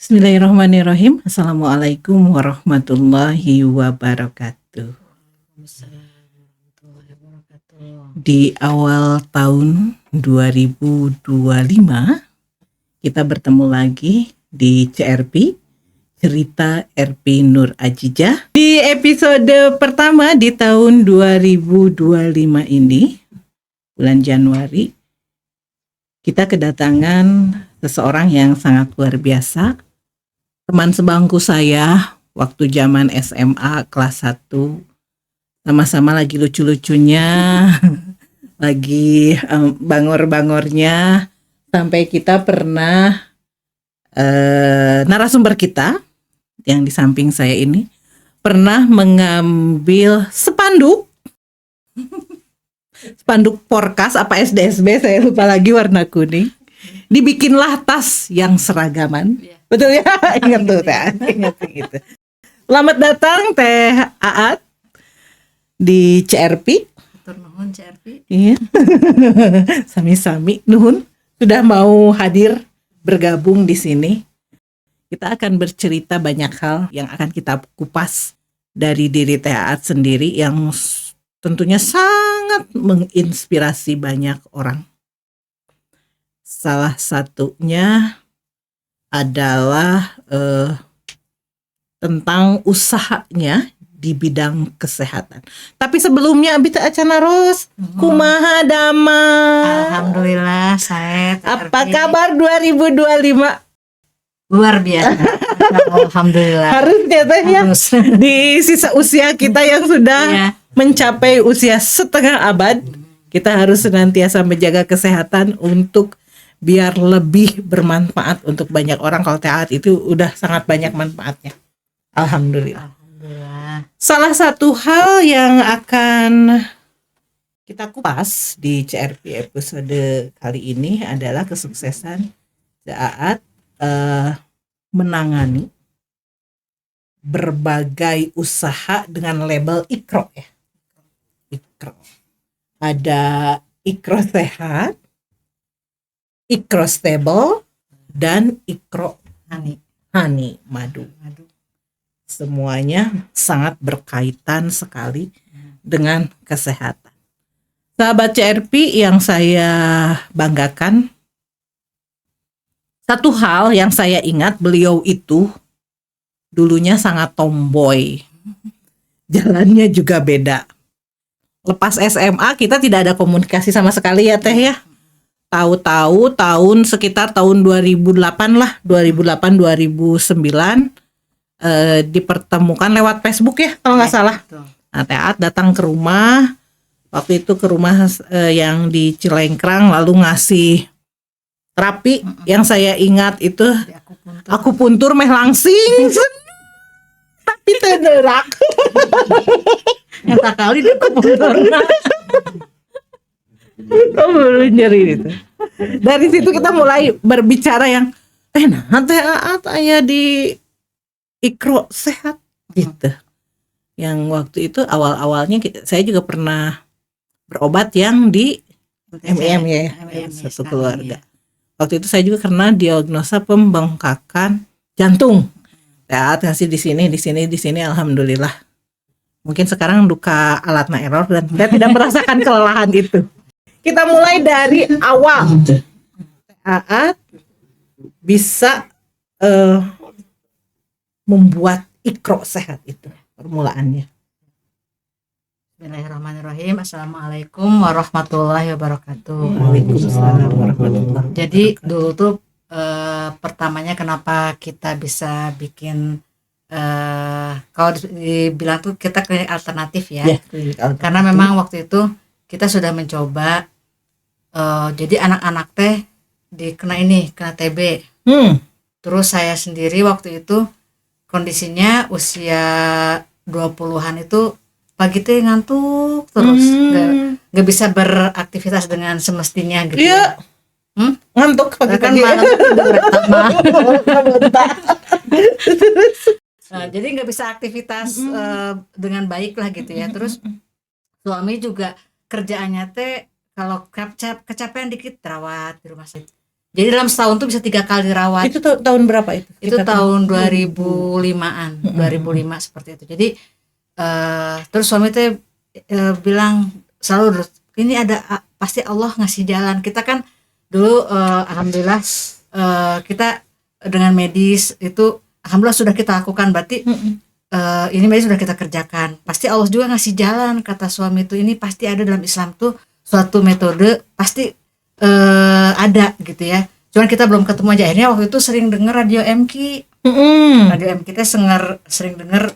Bismillahirrahmanirrahim. Assalamualaikum warahmatullahi wabarakatuh. Di awal tahun 2025 kita bertemu lagi di CRP, Cerita RP Nur Ajijah. Di episode pertama di tahun 2025 ini, bulan Januari, kita kedatangan seseorang yang sangat luar biasa. Teman sebangku saya waktu zaman SMA kelas 1, sama-sama lagi lucu-lucunya, lagi bangor-bangornya, sampai kita pernah narasumber kita yang di samping saya ini pernah mengambil spanduk Porkas apa SDSB, saya lupa lagi, warna kuning. Dibikinlah tas yang seragaman. Betul ya? Ingat tuh Teh. Ingat gitu. Selamat datang Teh Aat di CRP. Nuhun CRP. Iya. Sami-sami nuhun sudah mau hadir bergabung di sini. Kita akan bercerita banyak hal yang akan kita kupas dari diri Teh Aat sendiri yang tentunya sangat menginspirasi banyak orang. Salah satunya adalah tentang usahanya di bidang kesehatan. Tapi sebelumnya Abita Acana Ros, kumaha dama? Alhamdulillah, saya Apa kabar 2025? luar biasa. Alhamdulillah. Harusnya Teh ya, di sisa usia kita yang sudah Iya. mencapai usia setengah abad, kita harus senantiasa menjaga kesehatan untuk biar lebih bermanfaat untuk banyak orang. Kalau Teh Aat itu udah sangat banyak manfaatnya. Alhamdulillah. Alhamdulillah. Salah satu hal yang akan kita kupas di CRP episode kali ini adalah kesuksesan Teh Aat menangani berbagai usaha dengan label Ikro ya. Ikro. Ada Ikro Sehat, Ikro Stable, dan Ikro Honey Madu. Semuanya sangat berkaitan sekali dengan kesehatan. Sahabat CRP yang saya banggakan, satu hal yang saya ingat, beliau itu dulunya sangat tomboy. Jalannya juga beda. Lepas SMA kita tidak ada komunikasi sama sekali ya Teh ya. Tahu-tahu sekitar tahun 2008 lah, 2008-2009 dipertemukan lewat Facebook ya kalau nggak salah. Nah, Teh Aat datang ke rumah, waktu itu ke rumah yang di Cilengkrang, lalu ngasih terapi. Yang saya ingat itu akupuntur meh langsing. Tapi tederak. Eta kali di akupuntur. Baru nyeri itu. Dari situ kita mulai berbicara yang nah Teh Aat aya di Ikro Sehat gitu. Yang waktu itu awal-awalnya saya juga pernah berobat yang di MM ya, satu keluarga. Waktu itu saya juga kena diagnosa pembengkakan jantung. Teh Aat ngasih di sini, alhamdulillah. Mungkin sekarang duka alatna error dan saya tidak merasakan kelelahan itu. Kita mulai dari awal. Teh Aat bisa membuat Ikro Sehat itu permulaannya. Bismillahirrahmanirrahim. Assalamualaikum warahmatullahi wabarakatuh. Waalaikumsalam warahmatullahi wabarakatuh. Jadi dulu tuh pertamanya kenapa kita bisa bikin kalau dibilang tuh kita klinik alternatif ya. Karena memang waktu itu kita sudah mencoba jadi anak-anak teh kena TB. Terus saya sendiri waktu itu kondisinya usia 20-an itu pagi teh ngantuk terus, nggak bisa beraktivitas dengan semestinya gitu. Iya. Ngantuk Kan pagi-pagi. malam Nah, jadi nggak bisa aktivitas dengan baik lah gitu ya. Terus suami juga kerjaannya teh kalau kecapean dikit terawat di rumah sakit. Jadi dalam setahun tuh bisa 3 kali rawat. Itu tahun berapa itu? Itu tahun 2005-an, 2005 seperti itu. Jadi terus suami tuh bilang selalu, ini ada pasti Allah ngasih jalan. Kita kan dulu alhamdulillah kita dengan medis itu alhamdulillah sudah kita lakukan, berarti ini medis sudah kita kerjakan. Pasti Allah juga ngasih jalan, kata suami itu. Ini pasti ada dalam Islam tuh suatu metode, pasti ada gitu ya. Cuman kita belum ketemu aja. Akhirnya waktu itu sering denger radio MQ. Radio MQ kita sering denger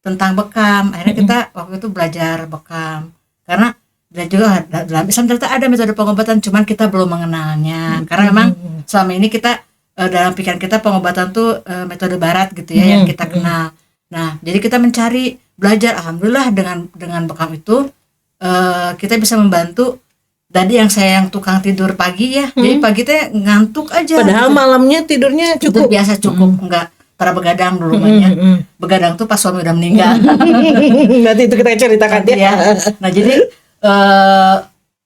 tentang bekam. Akhirnya kita waktu itu belajar bekam. Karena dan juga dalam Islam ternyata ada metode pengobatan, cuman kita belum mengenalnya. Karena memang selama ini kita dalam pikiran kita pengobatan tuh metode barat gitu ya, yang kita kenal. Nah, jadi kita mencari, belajar. Alhamdulillah dengan bekam itu kita bisa membantu. Tadi yang tukang tidur pagi ya, jadi pagi teh ngantuk aja. Padahal gitu. Malamnya tidurnya cukup. Tidur biasa cukup, enggak para begadang dulu banyak. Begadang tuh pas suami udah meninggal. Nanti itu kita ceritakan ya. Nah jadi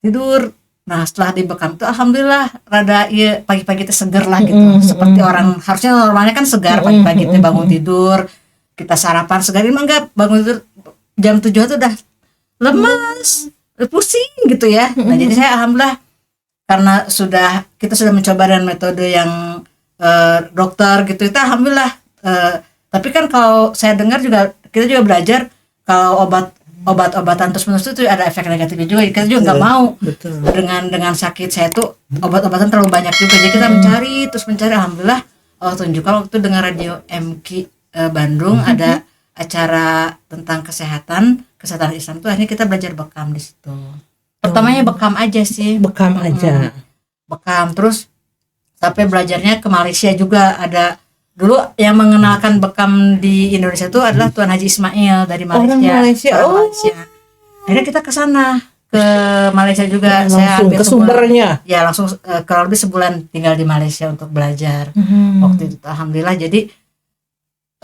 tidur. Nah setelah dibekam tuh alhamdulillah rada ya pagi-pagi teh seger lah gitu. Seperti orang harusnya normalnya kan segar pagi-pagi teh bangun tidur, kita sarapan segar. Ini enggak, bangun tidur jam 7 tuh udah lemas, pusing gitu ya. Nah jadi saya alhamdulillah karena kita sudah mencoba dengan metode yang dokter gitu, itu alhamdulillah. Tapi kan kalau saya dengar juga, kita juga belajar kalau obat-obatan terus-menerus itu ada efek negatifnya juga. Kita juga nggak mau. Betul. Dengan sakit saya tuh obat-obatan terlalu banyak juga. Jadi kita mencari, alhamdulillah Allah tunjukkan waktu dengan radio MQ Bandung ada acara tentang kesehatan Islam tuh, akhirnya kita belajar bekam di situ. Pertamanya bekam aja sih. Bekam aja. Bekam, terus sampai belajarnya ke Malaysia juga ada. Dulu yang mengenalkan bekam di Indonesia itu adalah Tuan Haji Ismail dari Malaysia. Orang Malaysia. Malaysia. Akhirnya kita ke sana, ke Malaysia juga. Saya Langsung ke sumbernya. Ya langsung kurang lebih sebulan tinggal di Malaysia untuk belajar. Waktu itu alhamdulillah. Jadi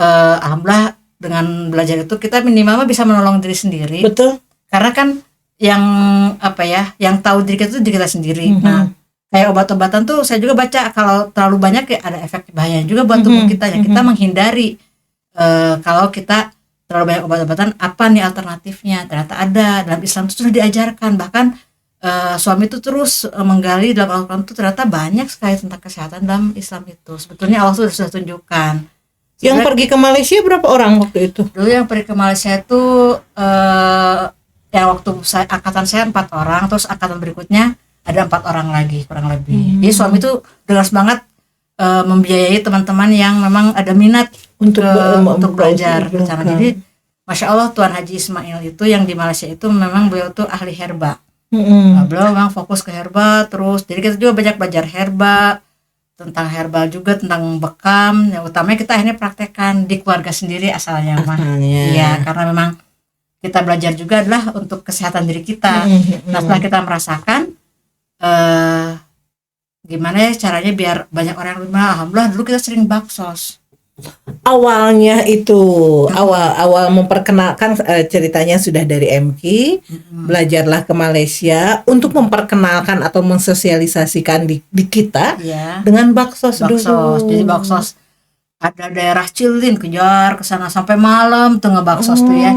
alhamdulillah dengan belajar itu kita minimal bisa menolong diri sendiri. Betul. Karena kan yang tahu diri kita itu diri kita sendiri. Nah, kayak obat-obatan tuh saya juga baca kalau terlalu banyak ya ada efek bahaya juga buat tubuh kita. Ya kita menghindari kalau kita terlalu banyak obat-obatan, apa nih alternatifnya? Ternyata ada dalam Islam itu sudah diajarkan. Bahkan suami itu terus menggali dalam Al-Quran itu ternyata banyak sekali tentang kesehatan dalam Islam itu. Sebetulnya Allah sudah tunjukkan. Yang pergi ke Malaysia berapa orang waktu itu? Dulu yang pergi ke Malaysia itu waktu angkatan saya 4 orang, terus angkatan berikutnya ada 4 orang lagi kurang lebih. Jadi suami itu dengan semangat membiayai teman-teman yang memang ada minat untuk belajar. Jadi Masya Allah Tuan Haji Ismail itu yang di Malaysia itu memang beliau tuh ahli herba. Nah, beliau memang fokus ke herba terus. Jadi kita juga banyak belajar herba, tentang herbal juga, tentang bekam. Yang utamanya kita akhirnya praktekkan di keluarga sendiri asalnya mah. Iya, karena memang kita belajar juga adalah untuk kesehatan diri kita. Nah setelah kita merasakan gimana ya caranya biar banyak orang yang alhamdulillah dulu kita sering baksos. Awalnya itu awal memperkenalkan ceritanya sudah dari MQ, belajarlah ke Malaysia untuk memperkenalkan atau mensosialisasikan di kita dengan baksos dulu. Jadi baksos ada daerah Cilin kejar ke sana sampai malam tuh ngebaksos tuh ya.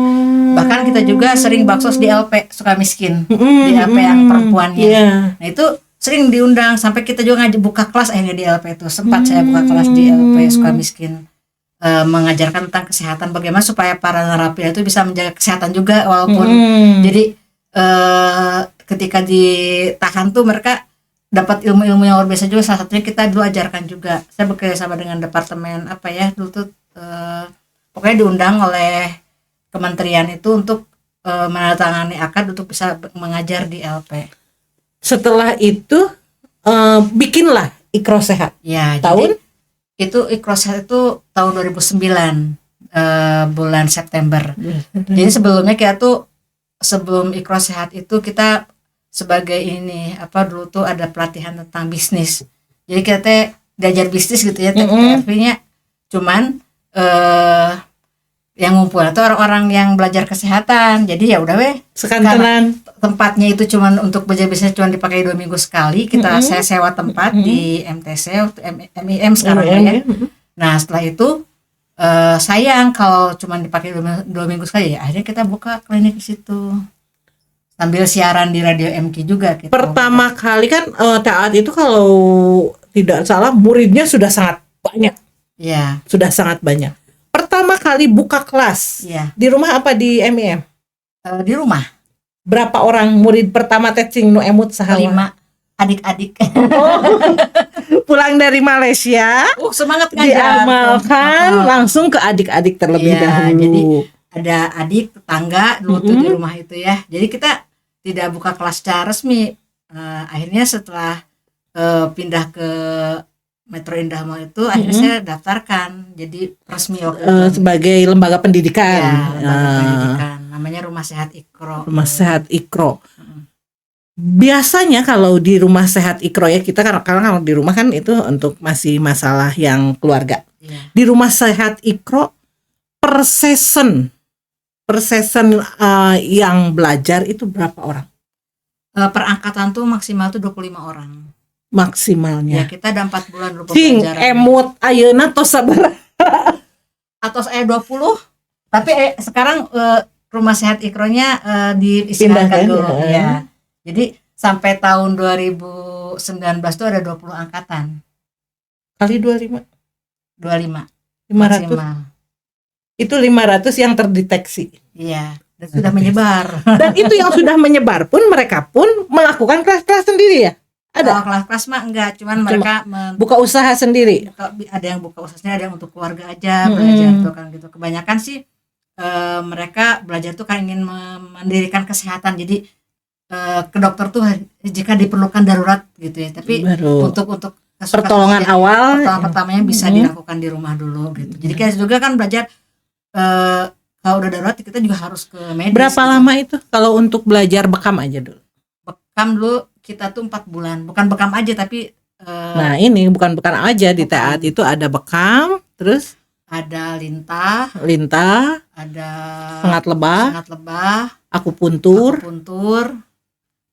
Bahkan kita juga sering baksos di LP Sukamiskin, di LP yang perempuannya. Nah itu sering diundang sampai kita juga buka kelas akhirnya di LP itu. Sempat saya buka kelas di LP Sukamiskin. Mengajarkan tentang kesehatan, bagaimana supaya para narapida itu bisa menjaga kesehatan juga walaupun jadi ketika ditahan tuh mereka dapat ilmu-ilmu yang luar biasa juga. Salah satunya kita dulu ajarkan juga, saya bekerja sama dengan departemen dulu tuh pokoknya diundang oleh kementerian itu untuk menandatangani akad untuk bisa mengajar di LP. Setelah itu bikinlah Iqra Sehat ya, tahun jadi, itu Iqra Sehat itu tahun 2009 bulan September. Jadi sebelumnya kita tuh sebelum Iqra Sehat itu kita sebagai dulu tuh ada pelatihan tentang bisnis. Jadi kita belajar bisnis gitu ya, TRV-nya. Cuman yang ngumpul itu orang-orang yang belajar kesehatan. Jadi ya udah weh, Sekantenan. tempatnya itu cuman untuk belajar bisa cuman dipakai 2 minggu sekali. Kita saya sewa tempat di MTC waktu MIM sekarang ya. Nah setelah itu sayang kalau cuman dipakai 2 minggu sekali ya. Akhirnya kita buka klinik di situ sambil siaran di radio MQ juga. Gitu. Pertama kali kan Taat itu kalau tidak salah muridnya sudah sangat banyak. Iya. Sudah sangat banyak. Pertama kali buka kelas. Iya. Di rumah apa di MIM? Di rumah. Berapa orang murid pertama tetcing nu emut saha? 5 adik-adik. Pulang dari Malaysia. Semangat ngajar. Diamalkan langsung ke adik-adik terlebih dahulu. Jadi ada adik tetangga dulu tuh di rumah itu ya. Jadi kita tidak buka kelas secara resmi. Akhirnya setelah pindah ke Metro Indah Mall itu akhirnya saya daftarkan jadi resmi waktu itu. Sebagai lembaga pendidikan. Ya, lembaga pendidikan. Namanya Rumah Sehat Ikro. Rumah Sehat Ikro. Biasanya kalau di Rumah Sehat Ikro ya kita karena kalau di rumah kan itu untuk masih masalah yang keluarga. Ya. Di Rumah Sehat Ikro per season yang belajar itu berapa orang? Per angkatan tuh maksimal tuh 25 orang. Maksimalnya. Ya kita ada 4 bulan dulu Cing pembelajaran. emut ayeuna tos sabar. Atau saya 20. Tapi sekarang Rumah Sehat Ikronya diistirahatkan dulu ya. Jadi sampai tahun 2019 tuh ada 20 angkatan. Kali 25. 25. 500. Maksimal. Itu 500 yang terdeteksi. Iya, dan sudah menyebar. Dan itu yang sudah menyebar pun mereka pun melakukan kelas-kelas sendiri ya? Ada? Kelas-kelas mah enggak, cuman mereka buka usaha sendiri. Ada yang buka usahanya, ada yang untuk keluarga aja belajar tuh kan gitu. Kebanyakan sih mereka belajar tuh kan ingin mendirikan kesehatan. Jadi ke dokter tuh jika diperlukan darurat gitu ya. Tapi untuk pertolongan awal, pertolongan pertamanya bisa dilakukan di rumah dulu gitu. Jadi kita juga kan belajar kalau udah darurat kita juga harus ke medis. Berapa lama itu kalau untuk belajar bekam aja dulu? Bekam dulu kita tuh 4 bulan, bukan bekam aja tapi nah ini bukan bekam aja di Taat itu ada bekam, terus ada lintah, ada sengat lebah, akupuntur,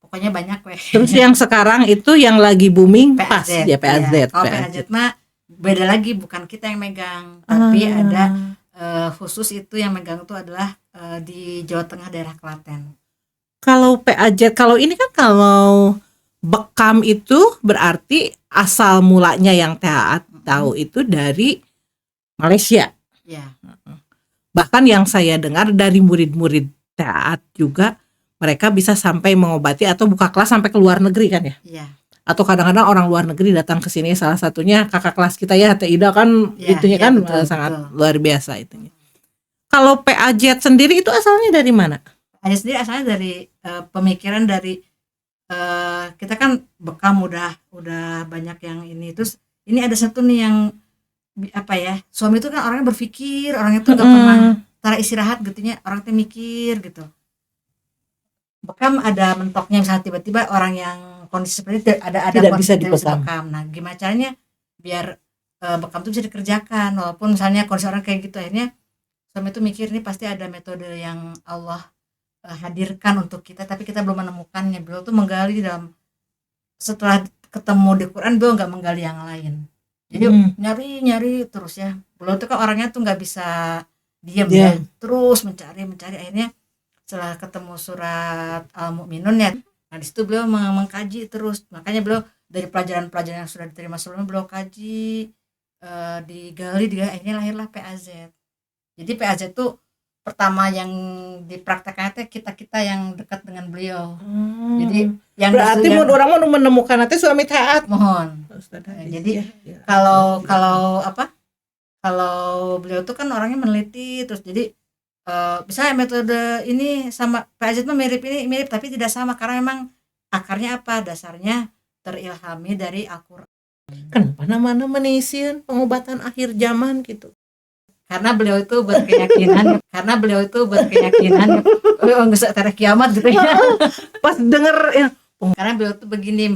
pokoknya banyak weh. Terus yang sekarang itu yang lagi booming PAZ. ya PAZ. Ya. Kalau PAZ mah beda lagi, bukan kita yang megang, tapi ada khusus itu yang megang itu adalah di Jawa Tengah daerah Klaten. Kalau PAZ, kalau ini kan kalau bekam itu berarti asal mulanya yang Taat tahu itu dari Malaysia. Ya. Bahkan yang saya dengar dari murid-murid Taat juga mereka bisa sampai mengobati atau buka kelas sampai ke luar negeri kan ya? Iya. Atau kadang-kadang orang luar negeri datang ke sini, salah satunya kakak kelas kita ya Teh Ida kan itunya kan sangat luar biasa itunya. Kalau PAZ sendiri itu asalnya dari mana? PAZ sendiri asalnya dari pemikiran dari kita kan bekam udah banyak yang ini, terus ini ada satu nih yang suami itu kan orangnya berpikir, orangnya tuh nggak pernah tara istirahat gitunya, orangnya mikir gitu. Bekam ada mentoknya, misalnya tiba-tiba orang yang kondisi seperti itu ada tidak kondisi bisa dibekam. Nah gimana caranya biar bekam itu bisa dikerjakan walaupun misalnya kondisi orang kayak gitu. Akhirnya suami itu mikir ini pasti ada metode yang Allah hadirkan untuk kita tapi kita belum menemukannya. Beliau tuh menggali dalam, setelah ketemu di Quran beliau nggak menggali yang lain, jadi nyari terus ya. Beliau tuh kan orangnya tuh nggak bisa diam ya, terus mencari. Akhirnya setelah ketemu surat Al-Mu'minun ya, nah disitu beliau mengkaji terus. Makanya beliau dari pelajaran-pelajaran yang sudah diterima sebelumnya beliau kaji, digali, akhirnya lahirlah PAZ. Jadi PAZ itu pertama yang dipraktekkan itu kita yang dekat dengan beliau. Jadi yang berarti orang mau menemukan nanti suami Taat. Mohon. Jadi kalau beliau tuh kan orangnya meneliti terus, jadi misalnya metode ini sama PAZ mah mirip tapi tidak sama karena memang akarnya dasarnya terilhami dari Al-Qur'an. Kenapa nama-nama menisieun pengobatan akhir zaman gitu? Karena beliau itu berkeyakinan nggak ada kiamat gitu ya. Pas denger ya. Karena beliau tuh begini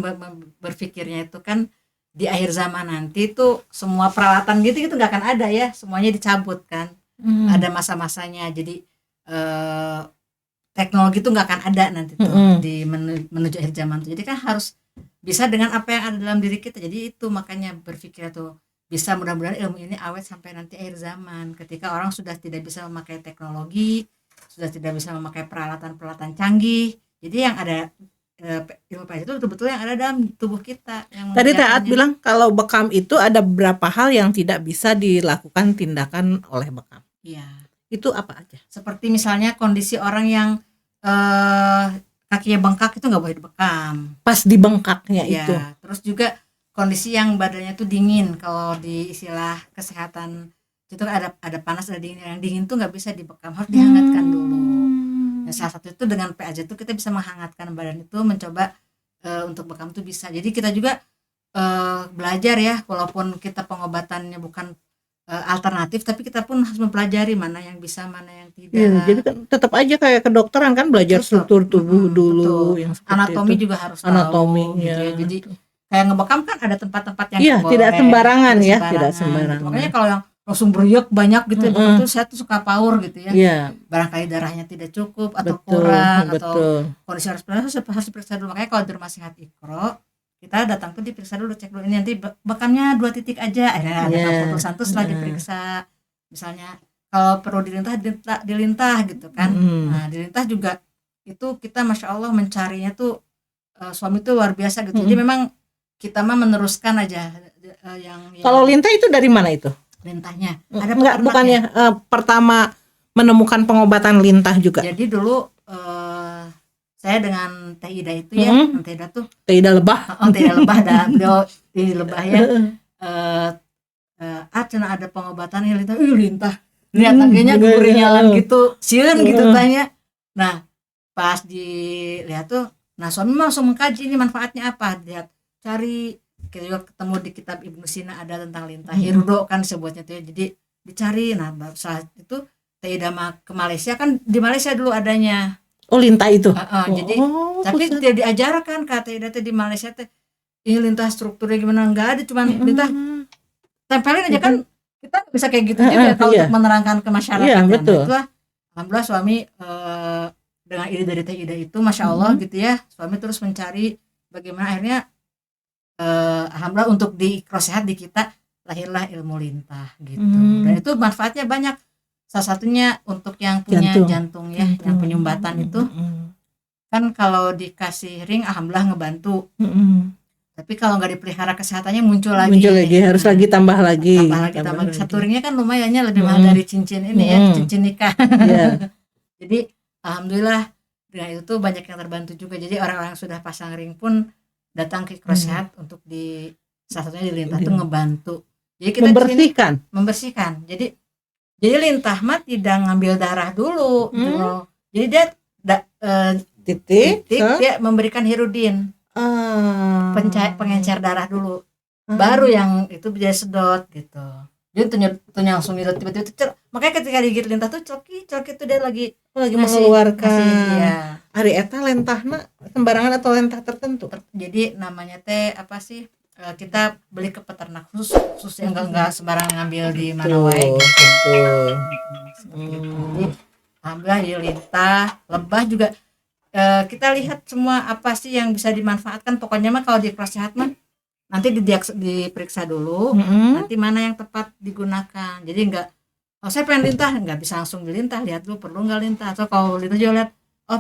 berpikirnya itu kan di akhir zaman nanti tuh semua peralatan gitu nggak akan ada ya, semuanya dicabut kan. ada masa-masanya. Jadi teknologi itu nggak akan ada nanti tuh di menuju akhir zaman tuh. Jadi kan harus bisa dengan apa yang ada dalam diri kita. Jadi itu makanya berpikir tuh bisa, mudah-mudahan ilmu ini awet sampai nanti akhir zaman, ketika orang sudah tidak bisa memakai teknologi, sudah tidak bisa memakai peralatan-peralatan canggih. Jadi yang ada ilmu PNS itu betul-betul yang ada dalam tubuh kita. Tadi Taat bilang kalau bekam itu ada beberapa hal yang tidak bisa dilakukan tindakan oleh bekam. Iya. Itu apa aja? Seperti misalnya kondisi orang yang kakinya bengkak itu nggak boleh dibekam. Pas di bengkaknya ya, itu. Terus juga kondisi yang badannya tuh dingin, kalau di istilah kesehatan itu ada panas ada dingin. Yang dingin tuh nggak bisa dibekam, harus dihangatkan dulu. Nah, salah satu itu dengan PAJ itu kita bisa menghangatkan badan itu, mencoba untuk bekam tuh bisa. Jadi kita juga belajar ya, walaupun kita pengobatannya bukan alternatif, tapi kita pun harus mempelajari mana yang bisa, mana yang tidak. Ya, jadi kan tetap aja kayak kedokteran kan, belajar struktur tubuh dulu, betul. yang Anatomi itu. juga harus Anatomi, tahu, gitu ya. ya. Jadi kayak ngebekam kan ada tempat-tempat yang Iya, boleh, tidak sembarangan ya, sembarangan. tidak sembarangan. Makanya kalau yang langsung beriak banyak gitu, itu saya tuh suka power gitu ya. Iya. Barangkali darahnya tidak cukup atau Betul, kurang betul. atau kondisi harus diperiksa dulu. Makanya kalau di rumah sehat Ikro, kita datang tuh diperiksa dulu, cek dulu ini nanti bekamnya 2 titik aja, ada keputusan tuh setelah diperiksa. Misalnya kalau perlu dilintah gitu kan. Nah, dilintah juga itu kita masya Allah mencarinya tuh suami tuh luar biasa gitu. Jadi memang kita mah meneruskan aja yang Kalau lintah itu dari mana itu? Lintahnya ada enggak, bukannya pertama menemukan pengobatan lintah juga. Jadi dulu saya dengan Teh Ida itu ya, Teh Ida tuh Teh Ida Lebah. Teh Ida Lebah dan beliau di Lebah ya. Cenah ada pengobatan yang lintah. Lihat akhirnya gugur jalan gitu, sieun gitu tanya. Nah, pas dilihat tuh, nah suami langsung mengkaji ini manfaatnya apa. Lihat, cari, kita juga ketemu di kitab Ibnu Sina ada tentang lintah. Hirdo kan sebutnya tuh ya. Jadi dicari. Nah, saat itu Teh Ida ke Malaysia kan, di Malaysia dulu adanya. Oh, lintah itu. Jadi tapi tidak diajarkan kata Teh Ida di Malaysia teh. Ini lintah strukturnya gimana, enggak ada, cuman lintah tempelin aja kan, kita bisa kayak gitu juga kalau untuk menerangkan ke masyarakat. Iya, betul. Itulah alhamdulillah suami dengan ide dari Teh Ida itu masya Allah gitu ya, suami terus mencari bagaimana akhirnya alhamdulillah untuk di Ikro Sehat di kita lahirlah ilmu lintah gitu. Dan itu manfaatnya banyak. Salah satunya untuk yang punya jantung ya, yang penyumbatan itu kan kalau dikasih ring alhamdulillah ngebantu. Tapi kalau nggak dipelihara kesehatannya muncul lagi, harus lagi tambah lagi. Satu ringnya kan lumayannya lebih mahal dari cincin ini ya, cincin nikah. Jadi alhamdulillah dengan itu tuh banyak yang terbantu juga. Jadi orang-orang yang sudah pasang ring pun datang ke Ikro Sehat untuk salah satunya di lintah tuh ngebantu. Jadi kita membersihkan. Jadi lintah mah tidak ngambil darah dulu, gitu. Jadi dia titik dia memberikan hirudin. Pengencer darah dulu, baru yang itu bisa sedot gitu. Jadi tuh langsung nyedot tiba-tiba. Makanya ketika digigit lintah tuh coki itu dia lagi mengeluarkan. Ari eta lentahna sembarangan atau lentah tertentu. Jadi namanya teh apa sih? Kita beli ke peternak khusus yang enggak sembarangan ngambil di mana wae gitu. Seperti itu. Jadi alhamdulillah ya lintah, lebah juga kita lihat semua apa sih yang bisa dimanfaatkan. Pokoknya mah kalau di Ikro Sehat mah nanti diperiksa dulu, nanti mana yang tepat digunakan. Jadi enggak, saya pengen lintah, enggak bisa langsung dilintah, lihat dulu perlu enggak lintah. Atau kalau lintah juga lihat,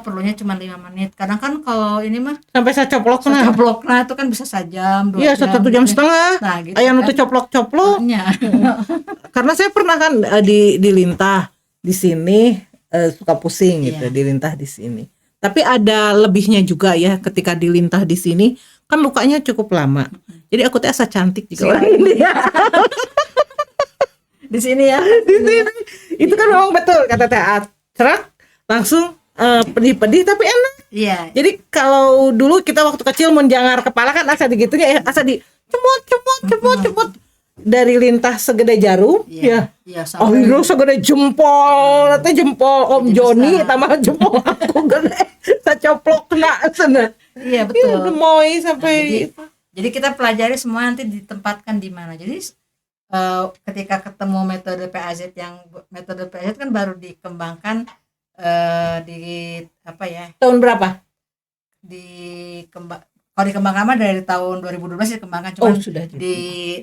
perlunya cuma 5 menit. Kadang kan kalau ini mah sampai sacoplokna itu kan bisa sejam, 2 jam. Iya, 1 jam setengah. Nah, gitu aya nu kan. teu coplok-coplok. Karena saya pernah kan di lintah di sini suka pusing gitu, di lintah di sini. Tapi ada lebihnya juga ya, ketika dilintah di sini kan lukanya cukup lama. Jadi aku asa cantik juga orang ini ya. Di sini ya. Di sini. Itu kan memang betul kata Teh Cerak, langsung pedih-pedih tapi enak. Iya. Jadi kalau dulu kita waktu kecil menjangar kepala kan asa digitunya, asa di cemut dari lintah segede jarum. Iya. Oh, itu segede jempol, teh jempol Om Joni tambah jempol aku gede. Sacoplokna cenah. Iya betul. Gemoy sampai jadi kita pelajari semua nanti ditempatkan di mana. Jadi ketika ketemu metode PAZ kan baru dikembangkan di apa ya, Tahun berapa? kalau dikembangkan mah dari tahun 2012 dikembangkan, cuman Sudah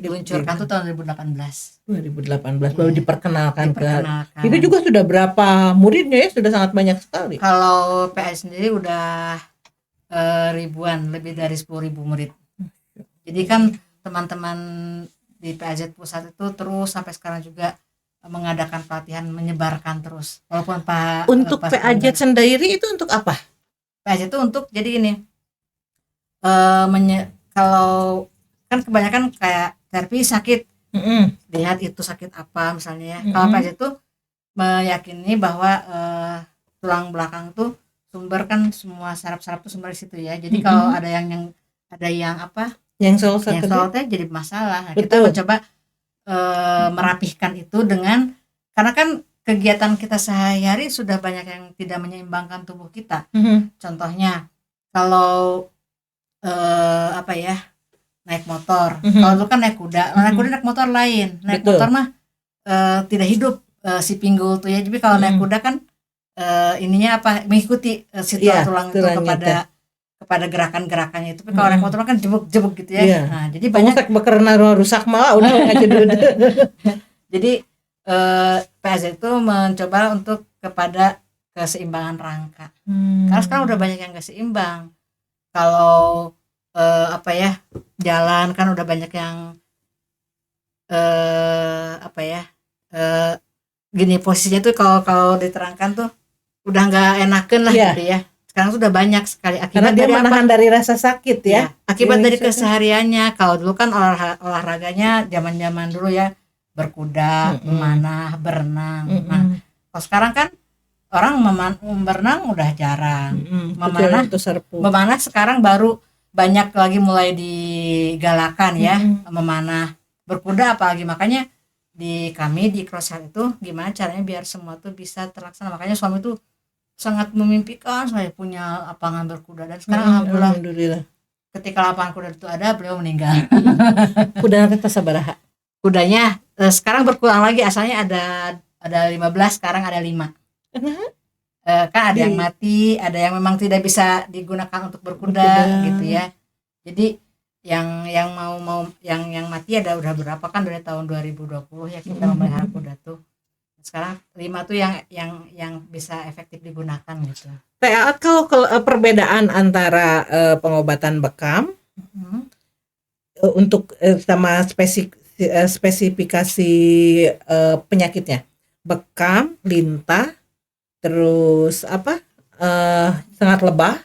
diluncurkan tuh tahun 2018. 2018 baru diperkenalkan Diperkenalkan. Itu juga sudah berapa muridnya ya? Sudah sangat banyak sekali. Kalau PAZ sendiri udah ribuan, lebih dari 10.000 murid. Jadi kan teman-teman di PAZ pusat itu terus sampai sekarang juga mengadakan pelatihan, menyebarkan terus. Walaupun Untuk PAZ sendiri itu untuk apa? PAZ itu untuk jadi ini, kalau kan kebanyakan kayak terapi sakit, lihat itu sakit apa misalnya ya. Kalau PAZ itu meyakini bahwa tulang belakang tuh sumber, kan semua saraf-saraf tuh sumber di situ ya. Jadi kalau ada yang apa, yang solotnya jadi masalah. Nah, kita mencoba merapihkan itu dengan, karena kan kegiatan kita sehari-hari sudah banyak yang tidak menyeimbangkan tubuh kita. Contohnya kalau apa ya, naik motor. Kalau dulu kan naik kuda, naik motor lain. Naik motor mah tidak hidup si pinggul tuh ya. Jadi kalau naik kuda kan ininya apa, mengikuti tulang itu kepada gerakan-gerakannya itu. Tapi kalau naik motor kan jebuk-jebuk gitu ya. Nah, jadi banyak karena rusak malah udah Jadi PAZ itu mencoba untuk kepada keseimbangan rangka. Karena sekarang udah banyak yang gak seimbang. Kalau apa ya, jalan kan udah banyak yang apa ya, gini posisinya tuh kalau diterangkan tuh udah nggak enakan lah gitu ya. Sekarang sudah banyak sekali akibat karena dia menahan dari rasa sakit ya. Akibat dari kesehariannya. Kalau dulu kan olahraganya zaman-zaman dulu ya, berkuda, memanah, berenang. Nah, kalau sekarang kan orang berenang udah jarang. Memanah sekarang baru banyak lagi mulai digalakan ya, memanah. Berkuda apalagi, makanya kami di CrossHealth itu gimana caranya biar semua tuh bisa terlaksana. Makanya suami tuh sangat memimpikan saya punya lapangan berkuda, dan sekarang alhamdulillah ketika lapangan kuda itu ada, beliau meninggal. Kuda kita sabaraha. Kudanya sekarang berkurang lagi, asalnya ada 15, sekarang ada 5. Kan ada yang mati, ada yang memang tidak bisa digunakan untuk berkuda gitu ya. Jadi yang mau yang mati udah berapa kan, dari tahun 2020 ya kita memelihara kuda tuh. Sekarang 5 tuh yang bisa efektif digunakan gitu. Kalau perbedaan antara pengobatan bekam untuk sama spesifikasi penyakitnya, bekam, lintah, terus apa, sangat lebah,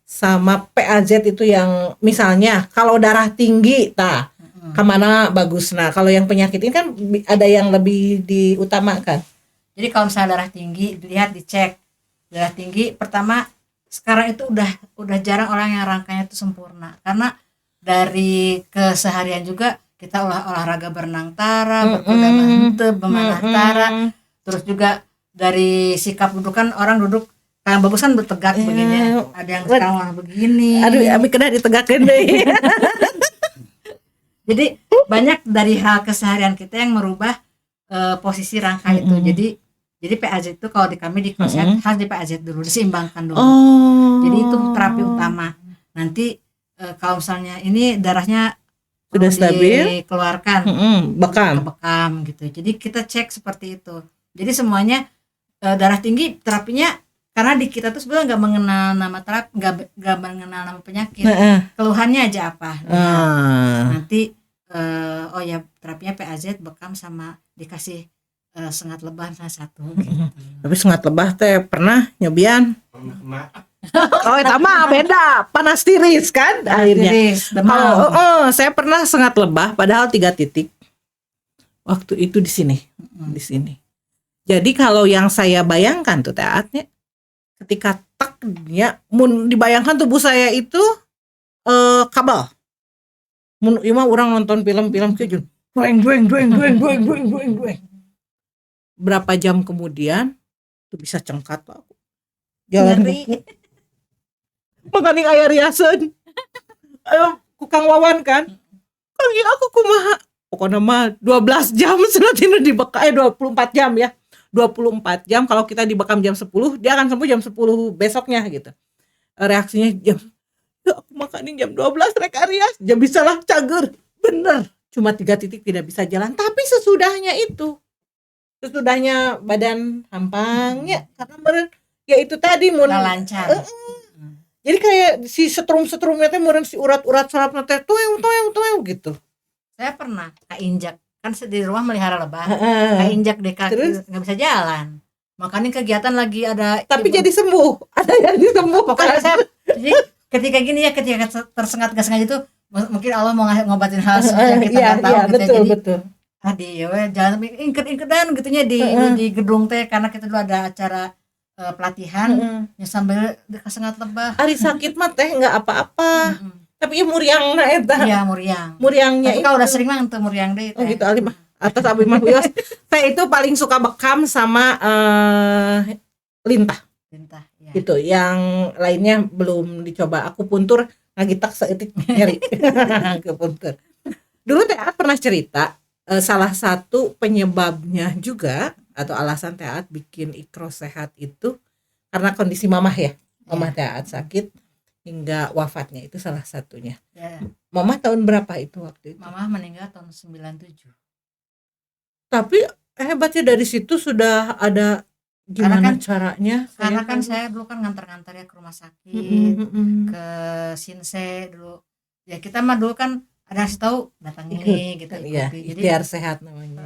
sama PAZ itu yang misalnya kalau darah tinggi kemana bagus. Nah, kalau yang penyakit ini kan ada yang lebih diutamakan. Jadi kalau misalnya darah tinggi, dicek darah tinggi. Pertama, sekarang itu udah jarang orang yang rangkanya itu sempurna, karena dari keseharian juga kita olahraga berenang tara, berkuda mantep, memanah tara, terus juga dari sikap duduk, kan orang duduk yang bagus kan bertegak begini, ada yang sekarang malah begini. Aduh, abi kena ditegakin deh. Jadi banyak dari hal keseharian kita yang merubah posisi rangka itu. Jadi PAZ itu kalau di kami di CrossHealth harus di PAZ dulu, diseimbangkan dulu. Jadi itu terapi utama. Nanti kalau misalnya ini darahnya sudah stabil, dikeluarkan bekam gitu. Jadi kita cek seperti itu. Jadi semuanya darah tinggi terapinya, karena di kita tuh sebenarnya nggak mengenal nama terapi, nggak mengenal nama penyakit, keluhannya aja apa. Nanti oh ya terapinya PAZ, bekam, sama dikasih sengat lebah salah satu. Gitu. Tapi sengat lebah teh pernah nyobian. Oh, itu mah beda, panas tiris kan akhirnya. Kalau saya pernah sengat lebah, padahal 3 titik. Waktu itu di sini. Jadi kalau yang saya bayangkan tuh teatnya, ketika taknya dibayangkan tubuh saya itu kabel. Mun ieu mah orang nonton film-film kieu dueng. Berapa jam kemudian tuh bisa cengkat aku. Jalan menganing aya riaseun. Ku Kang Wawan kan. Kang ieu aku kumaha? pokoknya mah 12 jam sudah tidur di bekam 24 jam ya. 24 jam kalau kita dibekam jam 10, dia akan sembuh jam 10 besoknya gitu. Reaksinya jam ya aku makanin jam 12 rek Arias, jam bisalah cager. Bener, cuma 3 titik tidak bisa jalan, tapi sesudahnya badan hampangnya karena meren ya itu tadi mun Nggak lancar. jadi kayak si setrum-setrumnya teh meureun si urat-urat sarafna teh tuew gitu. Saya pernah keinjak, kan di rumah melihara lebah, Heeh. keinjak di kaki Terus? nggak bisa jalan. Makanya kegiatan lagi ada. Tapi jadi sembuh. Ada yang disembuhkan. Pokoknya saya jadi ketika gini ya, ketika tersengat nggak sengaja itu mungkin Allah mau ngobatin hal yang kita nggak tahu gitu ya. Jadi betul. ya jangan ingket-ingketan gitunya di gedung teh, karena kita dulu ada acara pelatihan ya sambil kesengat lebah. Ari sakit mah teh nggak apa-apa. Tapi ya muriangna eta. Iya, muriang. Muriangnya Tapi kalau udah sering mah untuk muriang deh. Oh gitu Ali mah. Atas Abi mah wios. Saya itu paling suka bekam sama lintah. Lintah, ya. Gitu. Yang lainnya belum dicoba. Akupuntur ngagitak saeutik nyeri. Akupuntur. Dulu Teh Aat pernah cerita salah satu penyebabnya juga atau alasan Teh Aat bikin Ikro Sehat itu karena kondisi mamah ya. Mamah Teh Aat sakit hingga wafatnya, itu salah satunya. Ya. Mama tahun berapa itu waktu itu? Mama meninggal tahun 97. Tapi hebatnya dari situ sudah ada gimana caranya? Karena kan saya dulu kan ngantar-ngantar ya ke rumah sakit, ke Sinse dulu. Ya kita mah dulu kan ada ngasih tahu datangi gitu, Iya, ikuti. ikhtiar sehat namanya.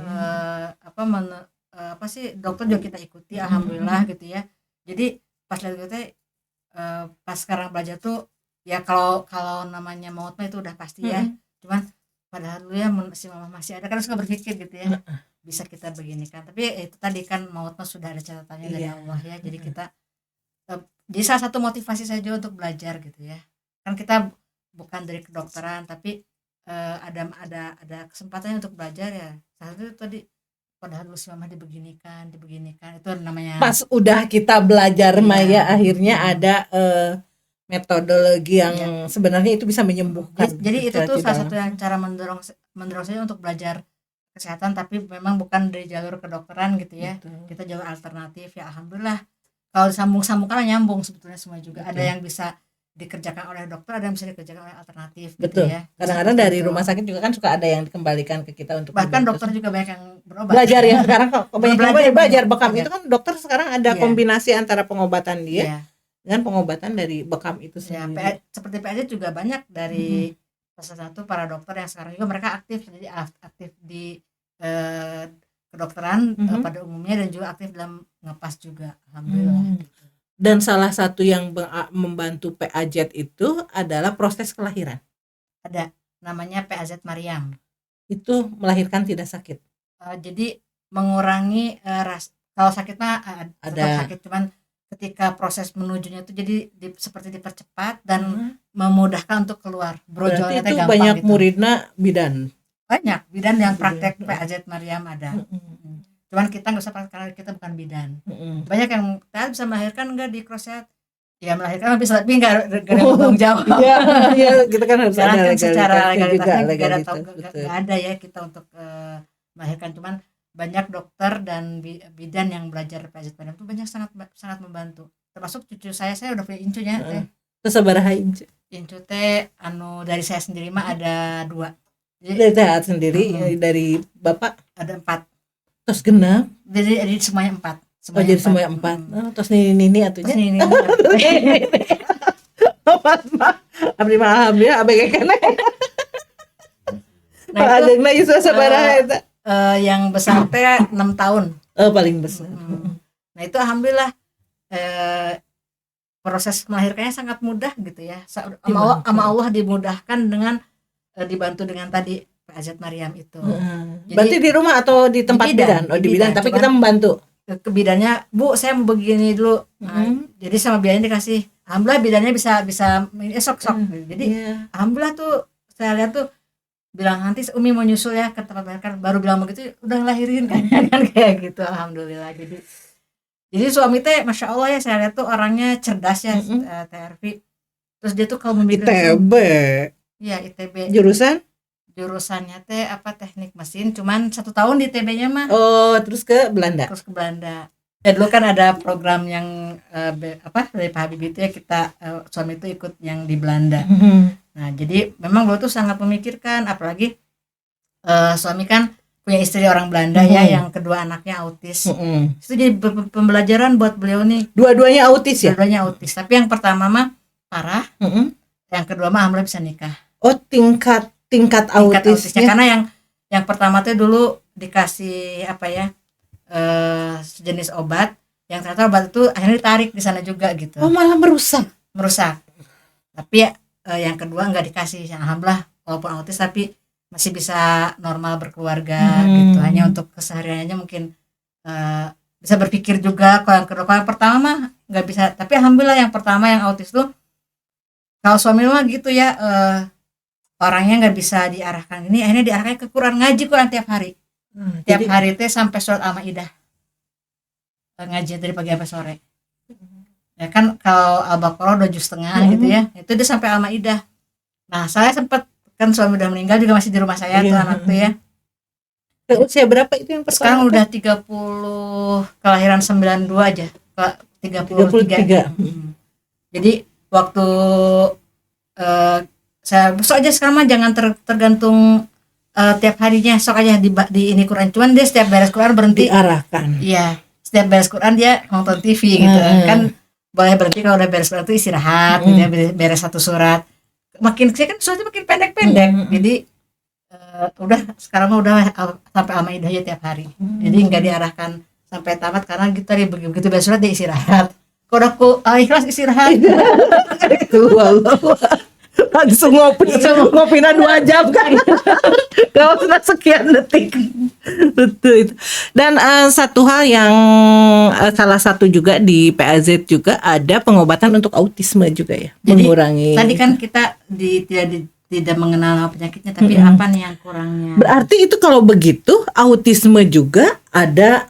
Apa sih dokter juga kita ikuti, alhamdulillah gitu ya. Jadi pas lihat gitu pas sekarang belajar tuh ya kalau namanya maut mah itu udah pasti ya. Cuman padahal dulu ya si mama masih ada, kan suka berpikir gitu ya. Bisa kita begini kan. Tapi itu tadi kan maut mah sudah ada catatannya dari Allah ya. Jadi kita jadi salah satu motivasi saya juga untuk belajar gitu ya. Kan kita bukan dari kedokteran tapi ada kesempatannya untuk belajar ya. Salah satu itu tadi padahal dulu si mama dibeginikan itu namanya pas udah kita belajar Maya akhirnya ada metodologi yang sebenarnya itu bisa menyembuhkan. Jadi itu tuh salah satu yang cara mendorong saya untuk belajar kesehatan, tapi memang bukan dari jalur kedokteran gitu ya. Betul. Kita jalur alternatif ya, alhamdulillah. Kalau disambung-sambungkan nyambung sebetulnya semua juga. Betul. Ada yang bisa dikerjakan oleh dokter, ada yang bisa dikerjakan oleh alternatif. Betul. Gitu ya. Kadang-kadang dari rumah sakit juga kan suka ada yang dikembalikan ke kita untuk bahkan dokter juga banyak yang berobat. Belajar ya sekarang belajar bekam itu kan dokter sekarang ada kombinasi antara pengobatan dia dengan pengobatan dari bekam itu sendiri. Seperti PAJ juga banyak dari salah satu para dokter yang sekarang juga mereka aktif, jadi aktif di kedokteran pada umumnya dan juga aktif dalam ngepas juga, alhamdulillah. Dan salah satu yang membantu PAZ itu adalah proses kelahiran. Ada namanya PAZ Mariam. Itu melahirkan tidak sakit. Jadi mengurangi kalau sakit mah ada sakit, cuman ketika proses menujunya itu jadi seperti dipercepat dan memudahkan untuk keluar. Berarti itu gampang, banyak gitu. Muridna bidan. Banyak bidan yang praktek PAZ Mariam ada. Cuman kita nggak usah praktek karena kita bukan bidan. Banyak yang bisa melahirkan enggak di Ikro Sehat. Ya melahirkan bisa, tapi enggak ada tanggung jawab. Iya, kita kan harus ada secara legalitas enggak ada ya kita untuk melahirkan. Cuman banyak dokter dan bidan yang belajar PAZ Mariam itu banyak sangat membantu. Termasuk cucu saya udah punya incunya teh. Terus sabaraha incu? Incu teh dari saya sendiri mah ada 2. Jadi dari Tehat sendiri dari Bapak ada 4. Terus genap. Jadi semuanya 4. Jadi semuanya 4. Terus nini atunya. Terus nini. Abdi mah alhamdulillah abg keneh. Nah, ada lagi sabaraha eta. Yang besar teh 6 tahun. Paling besar. Nah, itu alhamdulillah proses melahirkannya sangat mudah gitu ya. Sama Allah dimudahkan dengan dibantu dengan tadi PAZ Mariam itu. Jadi, berarti di rumah atau di tempat bidan? Di bidan, tapi kita membantu. Ke bidannya, Bu, saya mau begini dulu. Jadi sama bidannya dikasih. Alhamdulillah bidannya bisa esok-sok. Jadi alhamdulillah tuh saya lihat tuh bilang nanti Umi mau nyusul ya ke tempat melahirkan, baru bilang begitu udah ngelahirin kan kayak gitu, alhamdulillah. Jadi suami teh masya Allah ya, saya lihat tuh orangnya cerdas ya, TRV. Terus dia tuh kalau memilih ITB. Iya, ITB. Jurusan jurusannya teh apa teknik mesin, cuman 1 tahun di TB-nya mah. Oh, terus ke Belanda. Terus ke Belanda. Ya dulu kan ada program yang dari Pak Habibie itu ya, kita suami itu ikut yang di Belanda. Nah jadi memang dulu tuh sangat memikirkan, apalagi suami kan punya istri orang Belanda ya, yang kedua anaknya autis. Itu jadi pembelajaran buat beliau nih. Dua-duanya autis ya? Dua-duanya autis, tapi yang pertama mah parah, yang kedua mah alhamdulillah bisa nikah. Oh, tingkat autisnya. Karena yang pertama tuh dulu dikasih apa ya, sejenis obat yang ternyata obat itu akhirnya ditarik di sana juga gitu. Oh, malah merusak. Tapi yang kedua nggak dikasih, alhamdulillah, walaupun autis tapi masih bisa normal berkeluarga gitu. Hanya untuk kesehariannya mungkin bisa berpikir juga. Kalau yang pertama mah nggak bisa, tapi alhamdulillah yang pertama yang autis tuh, kalau suami mah gitu ya, orangnya nggak bisa diarahkan ini, akhirnya diarahkan ke Quran, ngaji Quran tiap hari. Tiap hari teh sampai surat Al-Maidah, ngaji dari pagi sampai sore. Ya kan kalau Al-Baqarah 2 juz setengah gitu ya, itu dia sampai Al-Maidah. Nah saya sempat, kan suami udah meninggal juga masih di rumah saya tuh anak tuh ya. Usia berapa itu yang pertama? Sekarang udah 30, kelahiran 92 aja, 33. Jadi waktu saya sok aja sekarang mah jangan tergantung tiap harinya, sok aja di ini Quran, cuman dia setiap beres Quran berhenti diarahkan. Iya, setiap beres Quran dia nonton TV gitu. Kan boleh berhenti kalau udah beres Quran itu istirahat gitu ya, beres 1 surat. Makin saya kan suratnya makin pendek-pendek. Jadi udah sekarang mah udah sampai Al-Maidah aja tiap hari. Jadi enggak diarahkan sampai tamat, karena gitu tadi begitu beres surat dia istirahat. Kalau udah ikhlas istirahat. Langsung ngopinya 2 jam kan. Kalau sudah sekian detik. Betul itu. Dan satu hal yang salah satu juga di PAZ juga ada pengobatan untuk autisme juga ya. Jadi, mengurangi. Tadi kan kita tidak mengenal penyakitnya, tapi apa nih yang kurangnya? Berarti itu kalau begitu autisme juga ada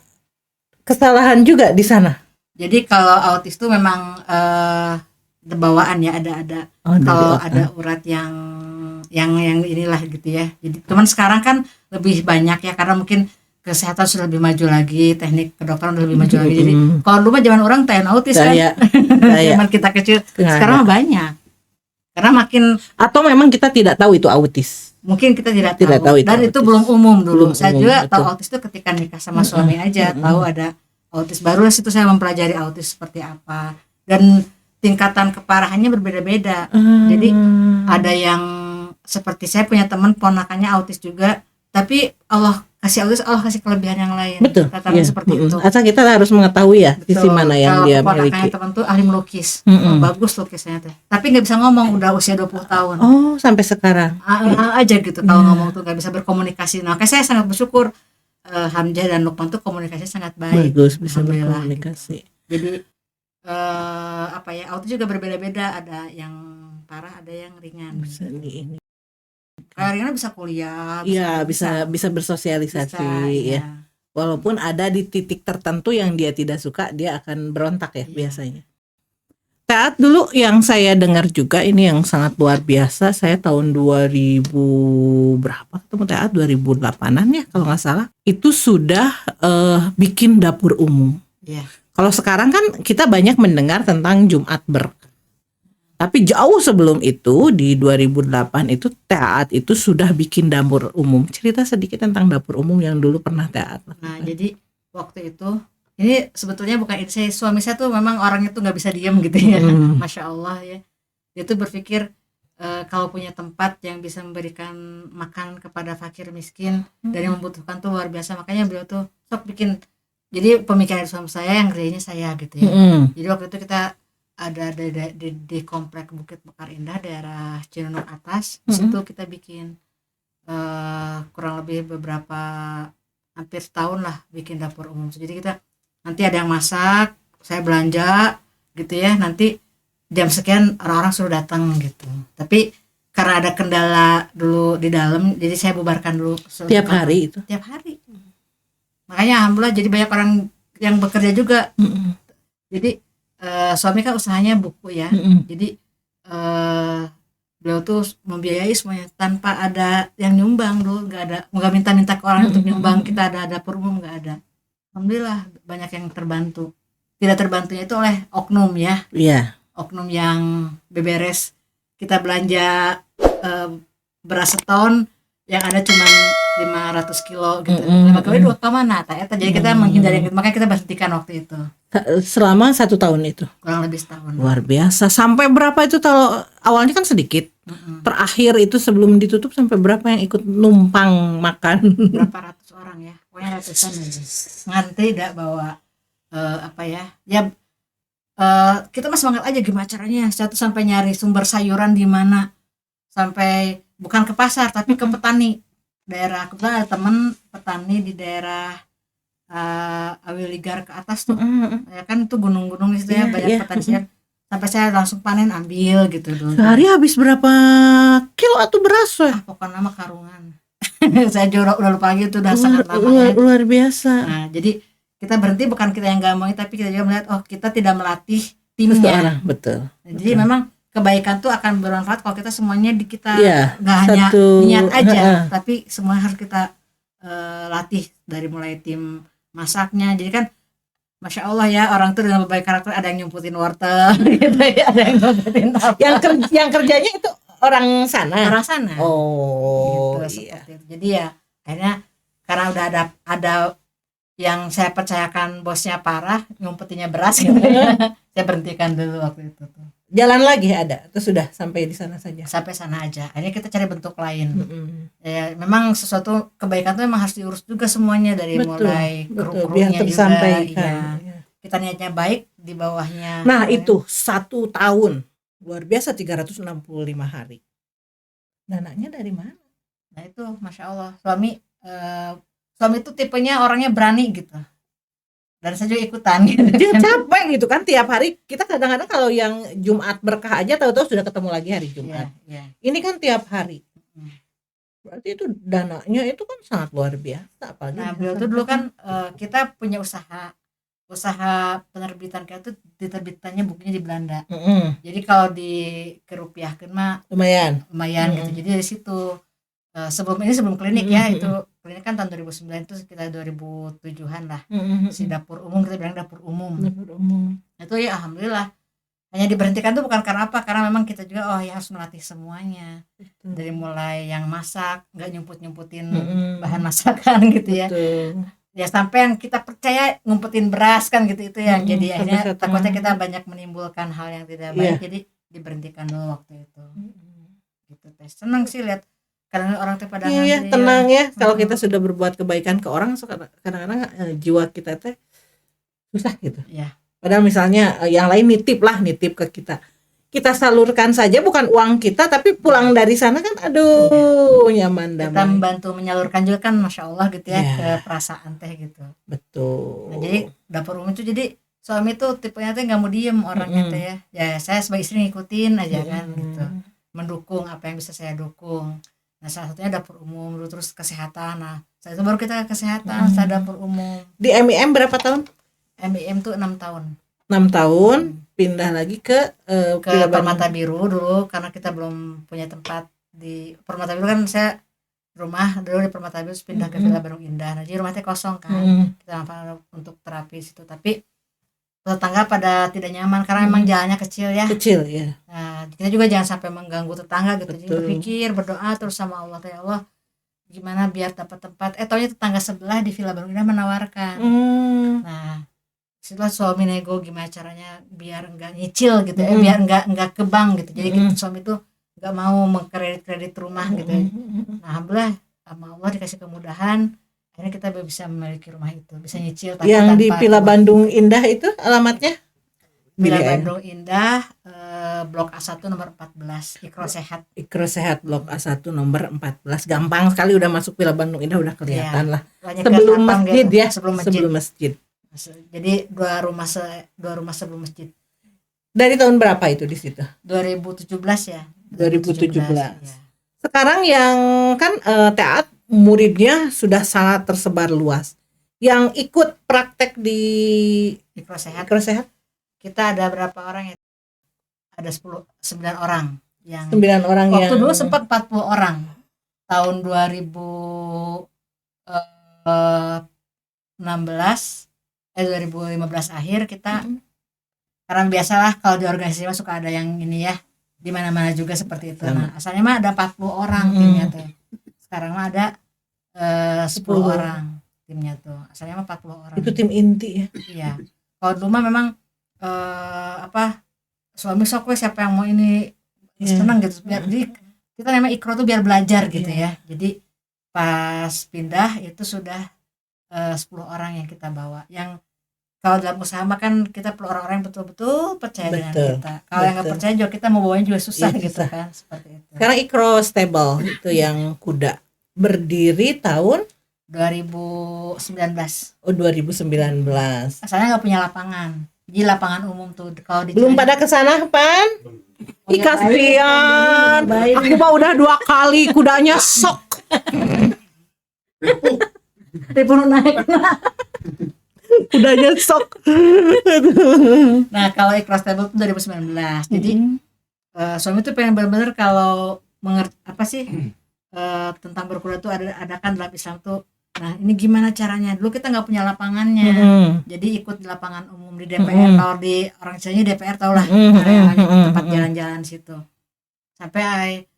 kesalahan juga di sana. Jadi kalau autis itu memang bawaan ya, ada kalau ada urat yang inilah gitu ya. Jadi cuman sekarang kan lebih banyak ya, karena mungkin kesehatan sudah lebih maju lagi, teknik kedokteran sudah lebih maju lagi. Jadi kalau dulu zaman orang tanya autis kan, zaman kita kecil, sekarang banyak. Karena makin, atau memang kita tidak tahu itu autis. Mungkin kita tidak tahu. Dan itu belum umum dulu. Saya juga betul. tahu autis itu ketika nikah sama suami aja, tahu ada autis. Baru situ saya mempelajari autis seperti apa, dan tingkatan keparahannya berbeda-beda. Jadi ada yang seperti saya punya teman ponakannya autis juga, tapi Allah kasih autis, Allah kasih kelebihan yang lain. Betul. Katakan seperti itu. Asal kita harus mengetahui ya sisi mana yang dia miliki. Ponakannya teman tuh ahli melukis, bagus lukisnya teh. Tapi nggak bisa ngomong, udah usia 20 tahun. Oh, sampai sekarang. Aja gitu kalau ngomong tuh nggak bisa berkomunikasi. Nah, kayak saya sangat bersyukur Hamzah dan Lukman tuh komunikasinya sangat baik. Bagus, bisa berkomunikasi. Jadi autis juga berbeda-beda, ada yang parah, ada yang ringan. Bisa ini. Kalau ringan bisa kuliah, bisa bersosialisasi ya. Walaupun ada di titik tertentu yang dia tidak suka, dia akan berontak ya biasanya. Saat dulu yang saya dengar juga ini yang sangat luar biasa, saya tahun 2000 berapa ketemu Taat, 2008-an ya kalau nggak salah, itu sudah bikin dapur umum. Kalau sekarang kan kita banyak mendengar tentang Jumat Berkah. Tapi jauh sebelum itu di 2008 itu Taat itu sudah bikin dapur umum. Cerita sedikit tentang dapur umum yang dulu pernah Taat. Nah, jadi waktu itu ini sebetulnya bukan ide suami saya tuh, memang orangnya tuh nggak bisa diem gitu ya. Masya Allah ya. Dia tuh berpikir kalau punya tempat yang bisa memberikan makan kepada fakir miskin dan yang membutuhkan tuh luar biasa. Makanya beliau tuh sok bikin. Jadi pemikiran suami saya yang kerjanya saya gitu ya. Jadi waktu itu kita ada di komplek Bukit Mekar Indah, daerah Cinunuk Atas. Di situ kita bikin kurang lebih beberapa, hampir setahun lah bikin dapur umum. Jadi kita nanti ada yang masak, saya belanja gitu ya. Nanti jam sekian orang-orang suruh datang gitu. Tapi karena ada kendala dulu di dalam, jadi saya bubarkan dulu. Tiap hari itu? Tiap hari. Makanya alhamdulillah jadi banyak orang yang bekerja juga. Jadi suami kan usahanya buku ya. Jadi beliau tuh membiayai semuanya tanpa ada yang nyumbang dulu, nggak minta-minta ke orang untuk nyumbang, kita ada dapur umum nggak ada. Alhamdulillah banyak yang terbantu. Tidak terbantunya itu oleh oknum ya, Iya. oknum yang beberes kita belanja beras seton yang ada cuma 500 kilo gitu. 5 kilo 2 ke mana? Jadi kita menghindari, makanya kita berhentikan waktu itu. Selama 1 tahun itu. Kurang lebih setahun. Luar biasa. Sampai berapa itu kalau awalnya kan sedikit. Terakhir itu sebelum ditutup sampai berapa yang ikut numpang makan? Berapa ratus orang ya? Pokoknya ratusan aja. Ngantri tidak bawa apa ya? Ya kita mah semangat aja gimana caranya. Satu sampai nyari sumber sayuran di mana. Sampai bukan ke pasar tapi ke petani. Daerah kebetulan ada teman petani di daerah Awiligar ke atas tuh. Ya kan itu gunung-gunung di situ ya, banyak petani sayur. Sampai saya langsung panen ambil gitu dulu. Sehari habis berapa kilo atau beras? Pokoknya nama karungan. Saya juga udah lupa gitu, udah sangat lama ya. Luar biasa. Nah, jadi kita berhenti bukan kita yang gak mau, tapi kita juga melihat kita tidak melatih timnya. Betul. Jadi memang kebaikan tuh akan bermanfaat kalau kita semuanya kita nggak hanya niat aja, tapi semua harus kita latih dari mulai tim masaknya. Jadi kan Masya Allah ya, orang tuh dengan berbagai karakter, ada yang nyumputin wortel gitu ya, ada yang nyumputin apa. Yang kerjanya itu orang sana. Oh gitu, iya. Itu. Jadi ya akhirnya karena udah ada yang saya percayakan bosnya parah, nyumpetinnya beras gitu ya. Saya berhentikan dulu waktu itu tuh. Jalan lagi ada atau sudah sampai di sana saja? Sampai sana aja. Akhirnya kita cari bentuk lain. Ya memang sesuatu kebaikan tuh memang harus diurus juga semuanya dari mulai kru-krunya juga. Ya. Kita niatnya baik, di bawahnya. Nah itu 1 tahun luar biasa, 365 hari. Dananya dari mana? Nah itu Masya Allah, suami itu tipenya orangnya berani gitu. Dan saya juga ikutan gitu. Dia capek gitu kan, tiap hari kita kadang-kadang kalau yang Jumat berkah aja tahu-tahu sudah ketemu lagi hari Jumat. Ini kan tiap hari. Berarti itu dananya itu kan sangat luar biasa. Apalagi nah beliau tuh dulu kan kita punya usaha penerbitan kita tuh diterbitannya bukunya di Belanda. Jadi kalau dikerupiahkan mah lumayan gitu. Jadi dari situ sebelum klinik ya, itu klinik kan tahun 2009 itu sekitar 2007-an lah. Si dapur umum, kita bilang dapur umum. Itu ya alhamdulillah. Hanya diberhentikan tuh bukan karena apa, karena memang kita juga ya harus melatih semuanya. Dari mulai yang masak, nggak nyumput-nyumputin bahan masakan gitu ya. Ya sampai yang kita percaya ngumpetin beras kan gitu, itu yang jadi akhirnya takutnya kita banyak menimbulkan hal yang tidak baik. Jadi diberhentikan dulu waktu itu. Gitu teh. Senang sih lihat kadang orang teh pada ngantri. Tenang ya. Kalau kita sudah berbuat kebaikan ke orang, kadang-kadang jiwa kita teh susah gitu. Padahal misalnya yang lain nitip ke kita salurkan saja, bukan uang kita, tapi pulang dari sana kan aduh nyaman damai. Kita membantu menyalurkan juga kan Masya Allah gitu ya, ke perasaan teh gitu. Betul. Nah, jadi dapur umum itu jadi suami tuh tipenya teh nggak mau diem orangnya teh ya. Ya saya sebagai istri ngikutin aja kan gitu, mendukung apa yang bisa saya dukung. Nah salah satunya dapur umum, terus kesehatan. Nah setelah itu baru kita kesehatan, setelah dapur umum. Di MIM berapa tahun? MIM tuh 6 tahun. 6 tahun, pindah lagi ke Permata Biru dulu, karena kita belum punya tempat di Permata Biru kan. Saya rumah dulu di Permata Biru, pindah ke Villa Bandung Indah. Nah jadi rumahnya kosong kan, kita manfaat untuk terapi situ. Tapi tetangga pada tidak nyaman karena memang jalannya kecil ya. Nah kita juga jangan sampai mengganggu tetangga gitu. Jadi berpikir, berdoa terus sama Allah, ya Allah gimana biar dapat tempat. Taunya tetangga sebelah di Villa Bandung Indah menawarkan. Nah setelah suami nego gimana caranya biar enggak nyicil gitu ya, biar enggak ke bank gitu. Jadi suami tuh enggak mau mengkredit rumah gitu. Nah alhamdulillah sama Allah dikasih kemudahan, akhirnya kita bisa memiliki rumah itu, bisa nyicil. Yang di Villa Bandung Indah itu alamatnya? Villa Bandung Indah, Blok A1 nomor 14, Ikro Sehat Blok A1 nomor 14. Gampang sekali, udah masuk Villa Bandung Indah udah kelihatan lah. Sebelum masjid gitu, ya, sebelum masjid. Jadi dua rumah sebelum masjid. Dari tahun berapa itu di situ? 2017 ya. 2017. Ya. Sekarang yang kan TAAT muridnya sudah sangat tersebar luas. Yang ikut praktek di Ikro Sehat. Kita ada berapa orang ya? Ada 9 orang. yang 9 orang waktu yang dulu sempat 40 orang tahun 2015 akhir kita karena biasalah kalau di organisasi mah suka ada yang ini ya di mana-mana juga seperti itu. Nah, asalnya mah ada 40 orang timnya tuh. Sekarang mah ada 10 orang timnya tuh. Asalnya mah 40 orang. itu tim inti ya. Iya. Kalau dulu mah memang suami sok we siapa yang mau ini senang gitu. Biar jadi kita memang ikro tuh biar belajar gitu ya. Jadi pas pindah itu sudah 10 orang yang kita bawa. Yang kalau dalam usaha mah kan kita perlu orang-orang yang betul-betul percaya dengan kita. Kalau yang nggak percaya juga kita mau bawanya juga susah Iya, gitu susah. kan seperti itu. Sekarang Ikro Stable itu yang kuda berdiri tahun 2019. 2019. Asalnya nggak punya lapangan. Jadi lapangan umum tuh kalau di Belum pada kesana, Pan? Ih, kasihan. Aku mah udah 2 kali kudanya sok. Ribut naik. Kudanya sok. Nah, kalau Ikhlas Table itu 2019. Jadi suami tuh pengen benar-benar kalau mengerti apa sih tentang berkuda tuh ada kan dalam Islam tuh. Nah, ini gimana caranya? Dulu kita nggak punya lapangannya. Jadi ikut di lapangan umum di DPR. Kalau di orang Cina DPR tau lah area tempat jalan-jalan situ. Sampai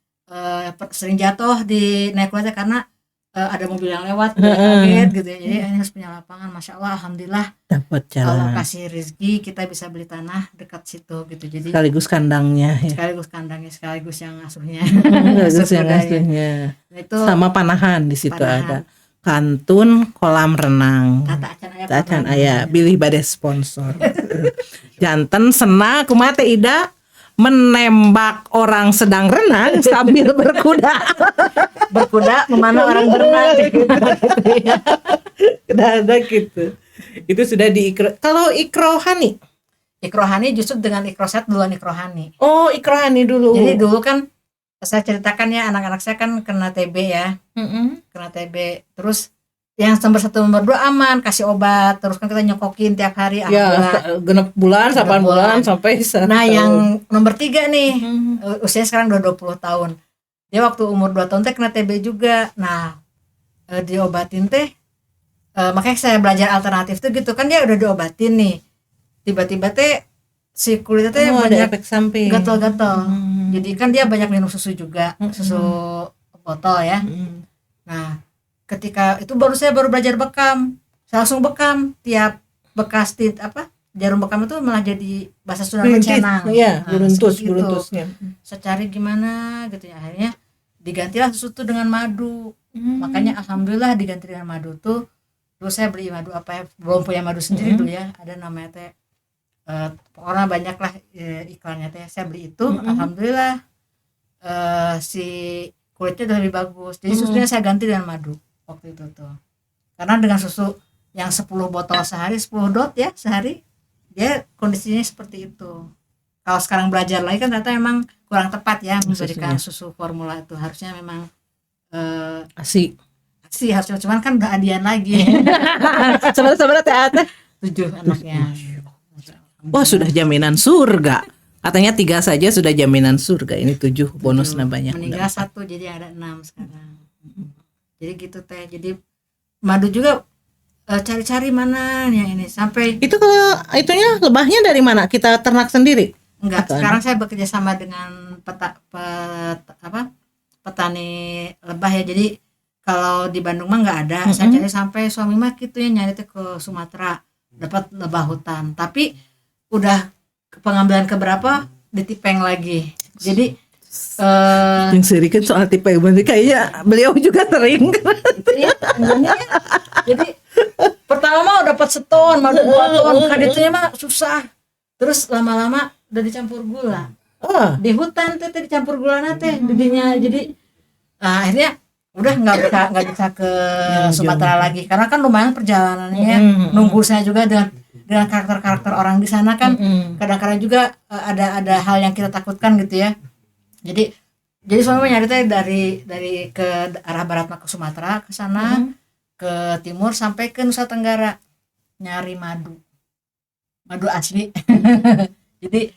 sering jatuh di naik kuda karena ada mobil yang lewat kaget gitu ya. Jadi ini harus punya lapangan. Masya Allah, alhamdulillah Dapat kalau jalan. kasih rezeki kita bisa beli tanah dekat situ gitu. Jadi Sekaligus kandangnya ya. sekaligus kandangnya sekaligus yang asuhnya. Sekaligus yang Kudanya. aslinya. Nah, itu Sama panahan di situ panahan. ada. Kantun, kolam renang. Tata acan aya. Tacan aya bilih bade sponsor. Janten sena kumaha teh Ida menembak orang sedang renang sambil berkuda. Berkuda memanah orang berenang gitu. Ada gitu. Itu sudah di Ikro. Kalau Ikrohani. Ikrohani justru dengan Ikroset duluan Ikrohani. Oh, Ikrohani dulu. Jadi dulu kan saya ceritakan ya anak-anak saya kan kena TB ya. Kena TB. Terus yang nomor 1 nomor 2 aman kasih obat. Terus kan kita nyokokin tiap hari. Ya, genep bulan, 8 bulan sampai 1 Nah, tahun. yang nomor 3 nih, usianya sekarang udah 20 tahun. Dia waktu umur 2 tahun teh kena TB juga. Nah, diobatin teh, makanya saya belajar alternatif tuh gitu kan dia udah diobatin nih. Tiba-tiba teh si kulitnya teh ada banyak efek samping. gatal-gatal. Jadi kan dia banyak minum susu juga, susu botol ya. Nah, ketika itu saya baru belajar bekam. Saya langsung bekam tiap bekas jarum bekam itu malah jadi bahasa Sunda cenang. Iya, seperti itu. guruntusnya. Saya cari gimana gitu ya, akhirnya digantilah susu tuh dengan madu. Makanya alhamdulillah diganti dengan madu tuh. Terus saya beli madu belum punya madu sendiri dulu ya, ada namanya teh pokoknya banyak lah iklannya teh. Saya beli itu, alhamdulillah si kulitnya udah lebih bagus. Jadi susunya saya ganti dengan madu waktu itu tuh. Karena dengan susu yang 10 botol sehari, 10 dot ya sehari, dia kondisinya seperti itu. Kalau sekarang belajar lagi kan ternyata memang kurang tepat ya memberikan susu formula itu. Harusnya memang Asik. sih harusnya, cuman kan udah adian lagi. Sabar-sabar teh. 7 anaknya. Wah, sudah jaminan surga. Katanya 3 saja sudah jaminan surga. Ini 7 bonusnya banyak. Meninggal 1 jadi ada 6 sekarang. Jadi gitu teh. Jadi madu juga cari-cari mana yang ini sampai Itu kalau itunya lebahnya dari mana? Kita ternak sendiri? enggak. Atau Sekarang saya bekerja sama dengan petani lebah ya. Jadi kalau di Bandung mah nggak ada. Saya cari sampai suami mah gitu ya, nyari tuh ke Sumatera dapat lebah hutan. Tapi udah pengambilan keberapa ditipeng lagi. Jadi yang sering kan soal tipe bener kayaknya beliau juga sering. iya, jadi pertama mah dapat seton, madu 2 ton, kaditunya mah susah. Terus lama-lama udah dicampur gula. Di hutan teh dicampur gula teh bibinya. Jadi akhirnya udah nggak bisa ke Sumatera lagi karena kan lumayan perjalanannya. Nunggu saya juga dengan karakter orang di sana kan kadang-kadang juga ada hal yang kita takutkan gitu ya. Jadi suami nyari teh dari ke arah barat ke Sumatera ke sana ke timur sampai ke Nusa Tenggara nyari madu asli. Jadi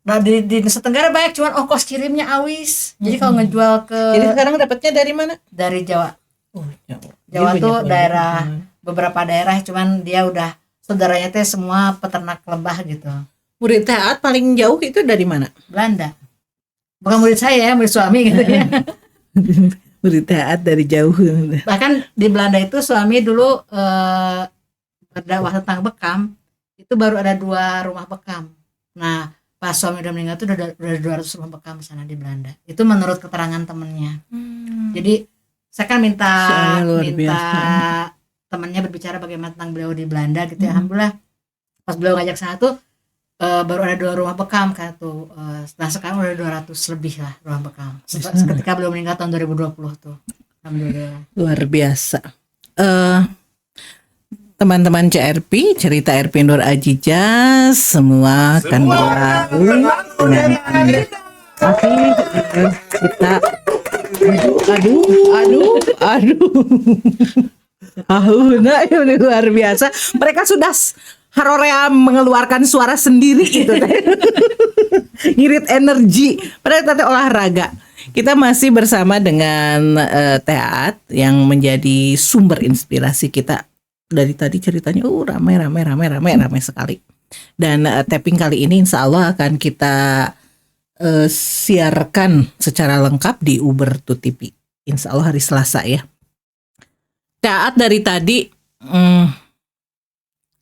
Nah di Nusa Tenggara banyak, cuman ongkos kirimnya awis. Jadi kalau ngejual Jadi sekarang dapatnya dari mana? dari Jawa. Oh, Jawa. Jawa Dia tuh banyak daerah banget. beberapa daerah, cuman dia udah saudaranya teh semua peternak lebah gitu. Murid Taat paling jauh itu dari mana? Belanda. Bukan murid saya, murid suami gitu ya. Murid Taat dari jauh. Bahkan di Belanda itu suami dulu berdakwah tentang bekam, itu baru ada 2 rumah bekam. Nah, pas suami udah meninggal tuh udah 200 rumah bekam di sana di Belanda. Itu menurut keterangan temennya. Jadi saya kan minta Soalnya luar biasa. temannya berbicara bagaimana tentang beliau di Belanda gitu ya. Alhamdulillah pas beliau ngajak sana tuh baru ada 2 rumah bekam kan tuh. Nah sekarang udah 200 lebih lah rumah bekam. Ketika beliau meninggal tahun 2020 tuh. Alhamdulillah. Luar biasa. Teman-teman CRP, cerita RP Nur Ajija semua akan berlalu dengan Anda. Tapi kita nah ini luar biasa. Mereka sudah harorea mengeluarkan suara sendiri itu. Ngirit energi. Padahal tadi olahraga. Kita masih bersama dengan Teat yang menjadi sumber inspirasi kita. Dari tadi ceritanya ramai sekali. Dan tapping kali ini insya Allah akan kita siarkan secara lengkap di Uber to TV. Insya Allah hari Selasa ya. Taat dari tadi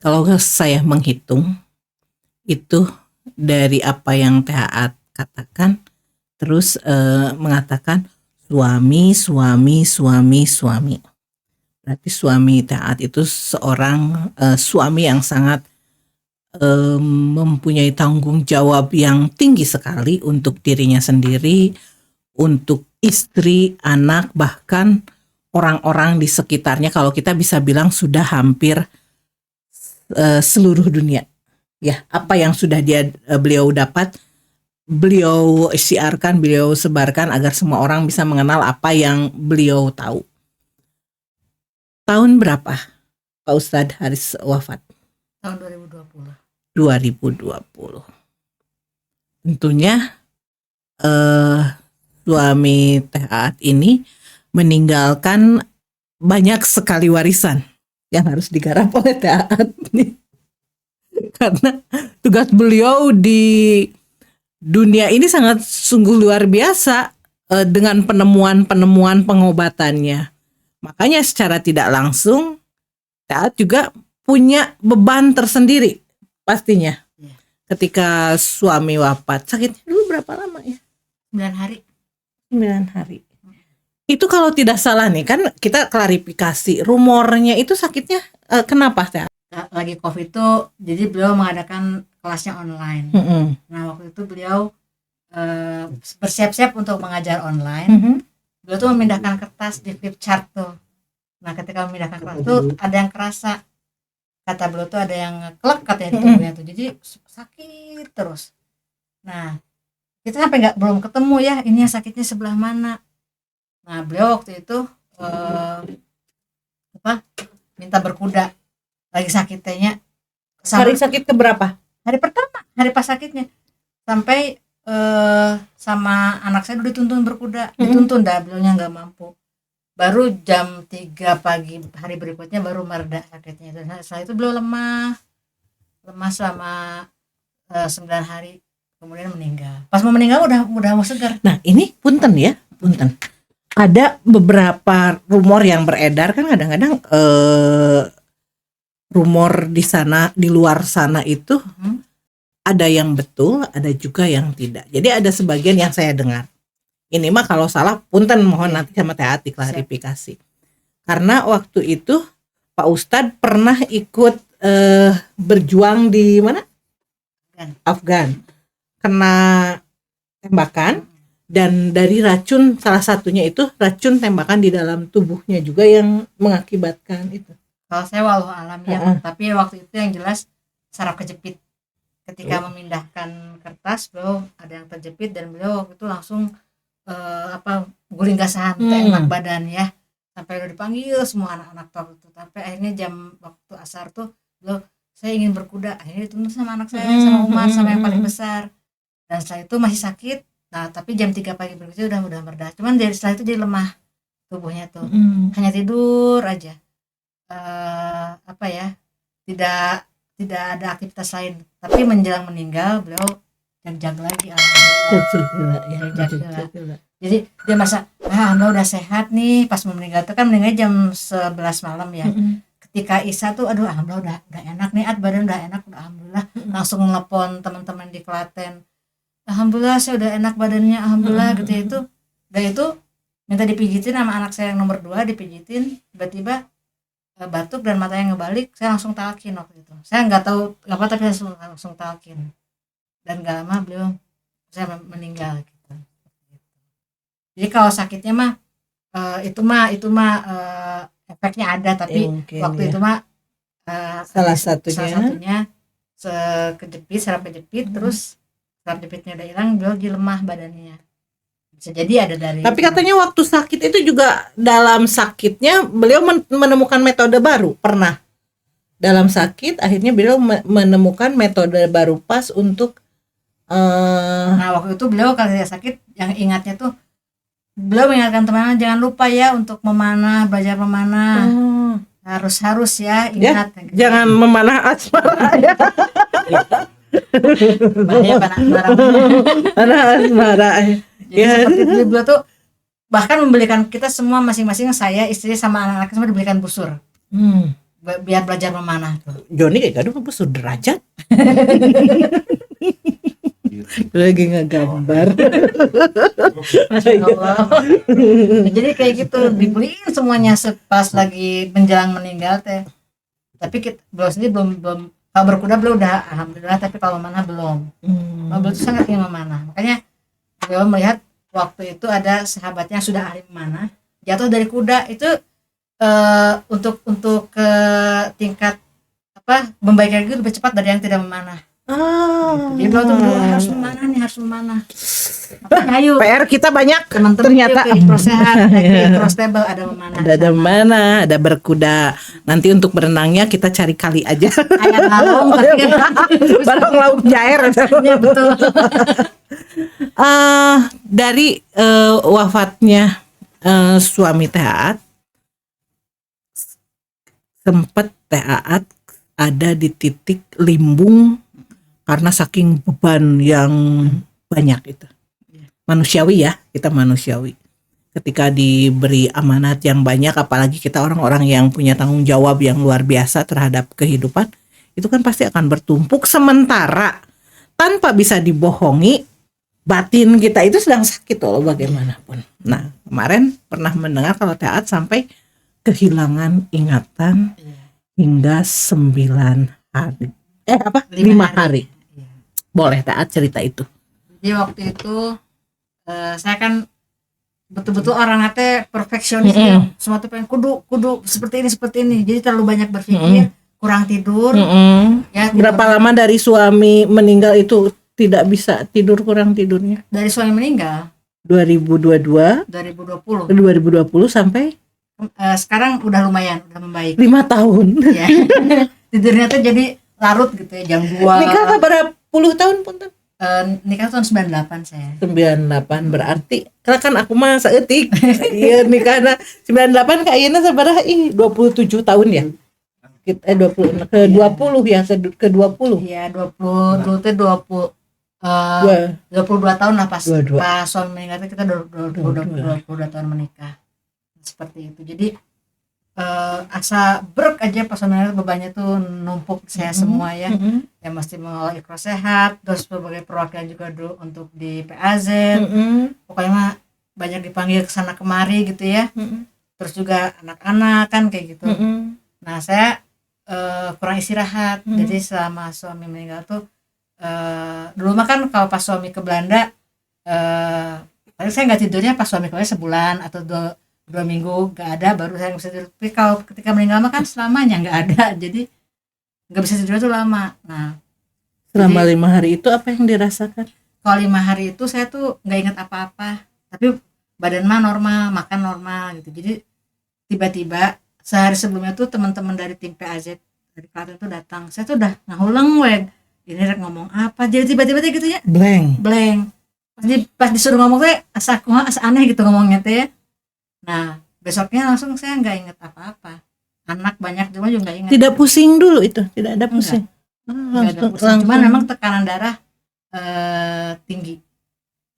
kalau saya menghitung itu dari apa yang Taat katakan terus mengatakan suami. Berarti suami Taat itu seorang suami yang sangat mempunyai tanggung jawab yang tinggi sekali untuk dirinya sendiri, untuk istri, anak, bahkan orang-orang di sekitarnya. Kalau kita bisa bilang sudah hampir seluruh dunia. Ya, apa yang sudah beliau dapat, beliau siarkan, beliau sebarkan agar semua orang bisa mengenal apa yang beliau tahu. Tahun berapa Pak Ustadz Haris wafat? Tahun 2020. 2020. Tentunya suami Taat ini meninggalkan banyak sekali warisan yang harus digarap oleh Taat. Karena tugas beliau di dunia ini sangat sungguh luar biasa dengan penemuan pengobatannya. Makanya secara tidak langsung Taat juga punya beban tersendiri pastinya. Ketika suami wafat, sakitnya dulu berapa lama ya? 9 hari. 9 hari. Itu kalau tidak salah nih, kan kita klarifikasi, rumornya itu sakitnya kenapa Taat? Lagi COVID itu, jadi beliau mengadakan kelasnya online. Nah waktu itu beliau bersiap-siap untuk mengajar online. Beliau tuh memindahkan kertas di flip chart tuh. Nah ketika memindahkan kertas tuh ada yang kerasa, kata beliau tuh ada yang klek katanya di tubuhnya tuh, jadi sakit terus. Nah kita sampai belum ketemu ya ini yang sakitnya sebelah mana. Nah beliau waktu itu minta berkuda, lagi sakitnya. Hari sakit keberapa? Hari pertama, hari pas sakitnya. Sampai sama anak saya udah dituntun berkuda, dituntun dah, beliaunya nggak mampu. Baru jam 3 pagi hari berikutnya baru mereda sakitnya. Dan setelah itu beliau lemah selama 9 hari, kemudian meninggal. Pas mau meninggal udah mau segar. Nah ini punten. Ada beberapa rumor yang beredar kan kadang-kadang rumor di sana, di luar sana itu ada yang betul, ada juga yang tidak. Jadi ada sebagian yang saya dengar. Ini mah kalau salah punten, mohon nanti sama Taat diklarifikasi. Karena waktu itu Pak Ustadz pernah ikut berjuang di mana? Afgan. Kena tembakan dan dari racun, salah satunya itu racun tembakan di dalam tubuhnya juga yang mengakibatkan itu. Kalau saya wallahu alam ya, tapi waktu itu yang jelas saraf kejepit. Ketika memindahkan kertas, beliau ada yang terjepit dan beliau waktu itu langsung guling gasahan, enak badan ya. Sampai udah dipanggil semua anak-anak tua itu. Tapi akhirnya jam waktu asar tuh, beliau, saya ingin berkuda. Akhirnya dituntun sama anak saya, sama Umar, sama yang paling besar. dan setelah itu masih sakit. Nah tapi jam 3 pagi berikutnya udah mereda, cuman dari setelah itu jadi lemah tubuhnya tuh, hanya tidur aja. Apa ya, tidak tidak ada aktivitas lain, tapi menjelang meninggal beliau jag lagi, alhamdulillah. Jag. Jadi dia masa alhamdulillah udah sehat nih. Pas mau meninggal itu kan meninggal jam 11 malam ya. Ketika Isa tuh aduh alhamdulillah udah enak nih, badan udah enak, udah alhamdulillah. Langsung nelpon teman-teman di Klaten, alhamdulillah saya udah enak badannya, alhamdulillah gitu ya. Itu dan itu minta dipijitin sama anak saya yang nomor 2, dipijitin, tiba-tiba batuk dan matanya ngebalik. Saya langsung talkin waktu itu, saya nggak tahu apa tapi saya langsung talkin, dan gak lama beliau saya meninggal gitu. Jadi kalau sakitnya mah itu mah efeknya ada, tapi waktu itu mah salah satunya kejepit, saraf kejepit, terus saraf jepitnya udah hilang, beliau jadi lemah badannya. Bisa jadi ada dari. Tapi katanya waktu sakit itu juga, dalam sakitnya beliau menemukan metode baru. Pernah dalam sakit akhirnya beliau menemukan metode baru pas untuk nah waktu itu beliau kalau dia sakit, yang ingatnya tuh beliau mengingatkan teman-teman jangan lupa ya untuk memanah, belajar memanah. Harus ya ingat ya, jangan memanah asmara ya. Bahaya panah asmara. Jadi seperti itu, beliau tuh bahkan membelikan kita semua masing-masing, saya, istri sama anak-anak semua dibelikan busur. Biar belajar memanah tuh. Joni kayak gaduh busur derajat. Lagi ngegambar. Masya Allah. Jadi kayak gitu dibeliin semuanya pas lagi menjelang meninggal teh. Tapi kita beliau sendiri belum kalau berkuda beliau udah alhamdulillah, tapi kalau memanah belum. Beliau tuh sangat ingin memanah. Makanya beliau melihat waktu itu ada sahabatnya yang sudah ahli memanah jatuh dari kuda itu, untuk ke tingkat membaik lagi lebih cepat dari yang tidak memanah. Jadi beliau tuh harus memanah. Makanya ayo PR kita banyak teman-teman, ternyata cross table ada memanah. Ada memanah, ada berkuda. Nanti untuk berenangnya kita cari kali aja. Ayam laung, barang lauk jair. Ya betul. Dari wafatnya suami Teh Aat, sempat Teh Aat ada di titik limbung karena saking beban yang banyak itu. Manusiawi ya, kita manusiawi. Ketika diberi amanat yang banyak, apalagi kita orang-orang yang punya tanggung jawab yang luar biasa terhadap kehidupan, itu kan pasti akan bertumpuk. Sementara tanpa bisa dibohongi, batin kita itu sedang sakit loh bagaimanapun. Nah, kemarin pernah mendengar kalau Teh Aat sampai kehilangan ingatan hingga 9 hari. 5 hari. Boleh Teh Aat cerita itu. Jadi waktu itu saya kan betul-betul orangnya teh perfeksionis, semua tuh pengen kudu seperti ini. Jadi terlalu banyak berpikir, kurang tidur. Ya, berapa lama dari suami meninggal itu tidak bisa tidur, kurang tidurnya? Dari suami meninggal 2020 sampai sekarang udah lumayan, udah membaik. 5 tahun. Ya. Tidurnya tuh jadi larut gitu ya, jam 2. Nikah berapa puluh tahun Punten? Nikah tahun 98 saya. 98 berarti karena kan aku mah saeutik. Iya nikahna 98 kayaknya sabaraha 27 tahun ya. Kita 20 ke 20 ya, ke 20. Iya, 20 dulu teh 22 tahun lah pas suami meninggal kita 22 tahun menikah. Seperti itu. Jadi asa brek aja pas bebannya tuh numpuk saya semua ya. Ya mesti mengelola ikhlas sehat, terus berbagai perwakilan juga dulu untuk di PAZ. Pokoknya mah banyak dipanggil ke sana kemari gitu ya. Terus juga anak-anak kan kayak gitu. Nah, saya kurang istirahat. Jadi selama suami meninggal tuh dulu mah kan kalau pas suami ke Belanda paling saya nggak tidurnya pas suami kembali sebulan atau 2 minggu nggak ada, baru saya bisa tidur. Tapi kalau ketika meninggal mah kan selamanya nggak ada, jadi nggak bisa tidur tuh lama. Nah, selama 5 hari itu apa yang dirasakan? Kalau 5 hari itu saya tuh nggak ingat apa-apa, tapi badan mah normal, makan normal gitu. Jadi tiba-tiba sehari sebelumnya tuh teman-teman dari tim PAZ dari Klaten tuh datang. Saya tuh udah ngahulang ini rek ngomong apa, jadi tiba-tiba teh gitu ya blank. pas disuruh ngomong teh asa aneh gitu ngomongnya teh ya. Nah besoknya langsung saya nggak inget apa-apa, anak banyak cuma juga nggak inget. Tidak pusing dulu itu, tidak ada pusing. Nggak ada pusing, cuman memang tekanan darah tinggi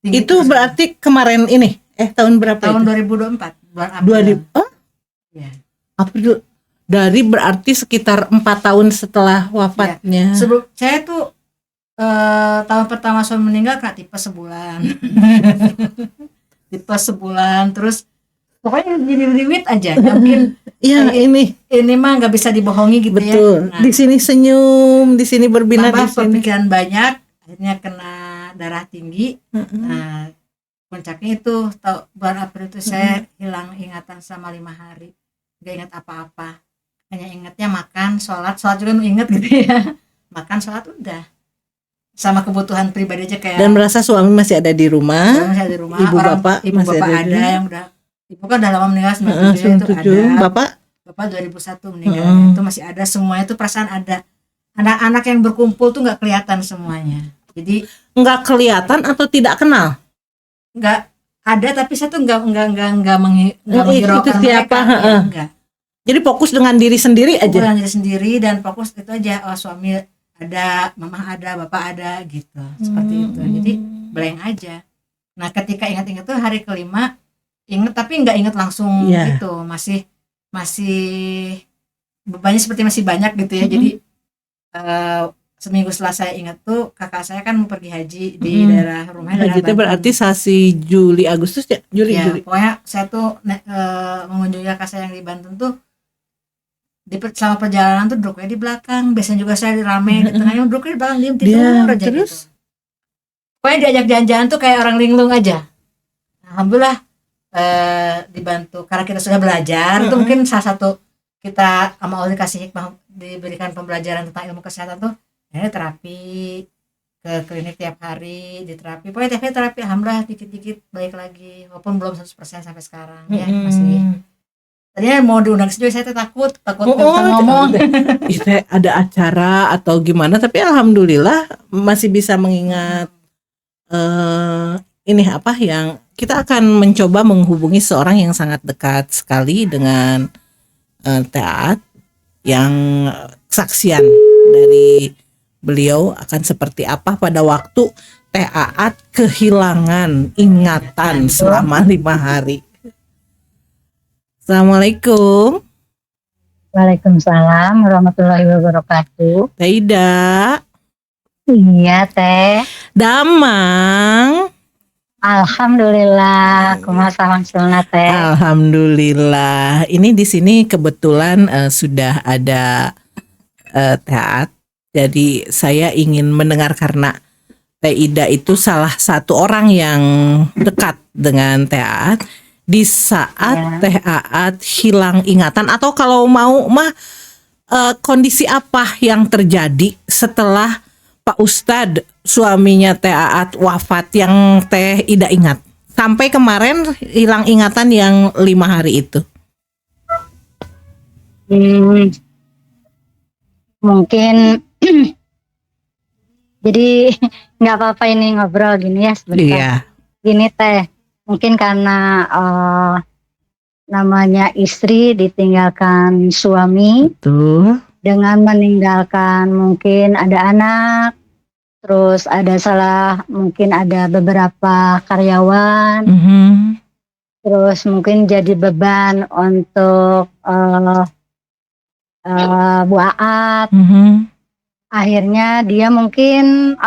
itu terus. berarti kemarin ini tahun berapa Tahun itu? 2024 bulan April. Ya. April. Dari berarti sekitar 4 tahun setelah wafatnya. Sebelum saya tuh tahun pertama suami meninggal kena tipes sebulan. Tipes sebulan, terus pokoknya riwit aja. Mungkin ya ini mah nggak bisa dibohongi gitu. Betul. Ya. Nah, di sini senyum, di sini berbinar, di sini pikiran banyak, akhirnya kena darah tinggi. Nah, puncaknya itu bulan April itu saya hilang ingatan selama 5 hari, nggak ingat apa-apa, hanya ingatnya makan, sholat juga inget gitu ya. Makan, sholat udah, sama kebutuhan pribadi aja kayak. Dan merasa suami masih ada di rumah, ibu bapak ada yang udah, ibu kan udah lama meninggal 97 itu ada, bapak 2001 meninggal, itu masih ada, semuanya itu perasaan ada. Anak-anak yang berkumpul tuh nggak kelihatan semuanya, jadi nggak kelihatan atau tidak kenal. Nggak ada, tapi saya tuh nggak menghiraukan siapa, mereka, enggak. Jadi fokus dengan diri sendiri aja. Dengan diri sendiri dan fokus itu aja. Oh, suami ada, mama ada, bapak ada gitu. Seperti itu. Jadi blank aja. Nah, ketika ingat-ingat tuh hari kelima ingat, tapi nggak ingat langsung gitu. Masih bebannya seperti masih banyak gitu ya. Jadi seminggu setelah saya ingat tuh kakak saya kan mau pergi haji di daerah rumahnya. Haji itu berarti sasi Juli Agustus ya? Juli. Pokoknya saya tuh mengunjungi kakak saya yang di Banten tuh, selama perjalanan tuh duduknya di belakang. Biasanya juga saya rame di tengahnya, duduknya di belakang, diam tidur aja terus. Gitu. Pokoknya diajak jalan-jalan tuh kayak orang linglung aja. Alhamdulillah dibantu karena kita sudah belajar. Itu mungkin salah satu kita sama Allah dikasih hikmah, diberikan pembelajaran tentang ilmu kesehatan tuh. Ya, terapi ke klinik tiap hari, diterapi. Pokoknya tiap hari terapi, alhamdulillah dikit-dikit baik lagi, walaupun belum 100% sampai sekarang ya, masih. Tadinya mau diundang juga, saya takut ngomong. Itu ada acara atau gimana, tapi alhamdulillah masih bisa mengingat ini apa yang kita akan mencoba menghubungi seorang yang sangat dekat sekali dengan Teh yang kesaksian dari beliau akan seperti apa pada waktu Teh Aat kehilangan ingatan selama 5 hari. Assalamualaikum. Waalaikumsalam warahmatullahi wabarakatuh. Teh Ida. Iya Teh. Damang. Alhamdulillah, kumaha mangsulna Teh. Alhamdulillah. Ini di sini kebetulan sudah ada Teh Aat. Jadi saya ingin mendengar karena Teh Ida itu salah satu orang yang dekat dengan Teh Aat. Di saat Teh Aat hilang ingatan, atau kalau mau mah kondisi apa yang terjadi setelah Pak Ustadz suaminya Teh Aat wafat yang Teh Ida ingat sampai kemarin hilang ingatan yang 5 hari itu. Mungkin jadi nggak apa-apa ini ngobrol gini ya sebentar. Iya. Gini Teh, mungkin karena namanya istri ditinggalkan suami. Betul. Dengan meninggalkan mungkin ada anak, terus mungkin ada beberapa karyawan, terus mungkin jadi beban untuk Bu Aat. Akhirnya dia mungkin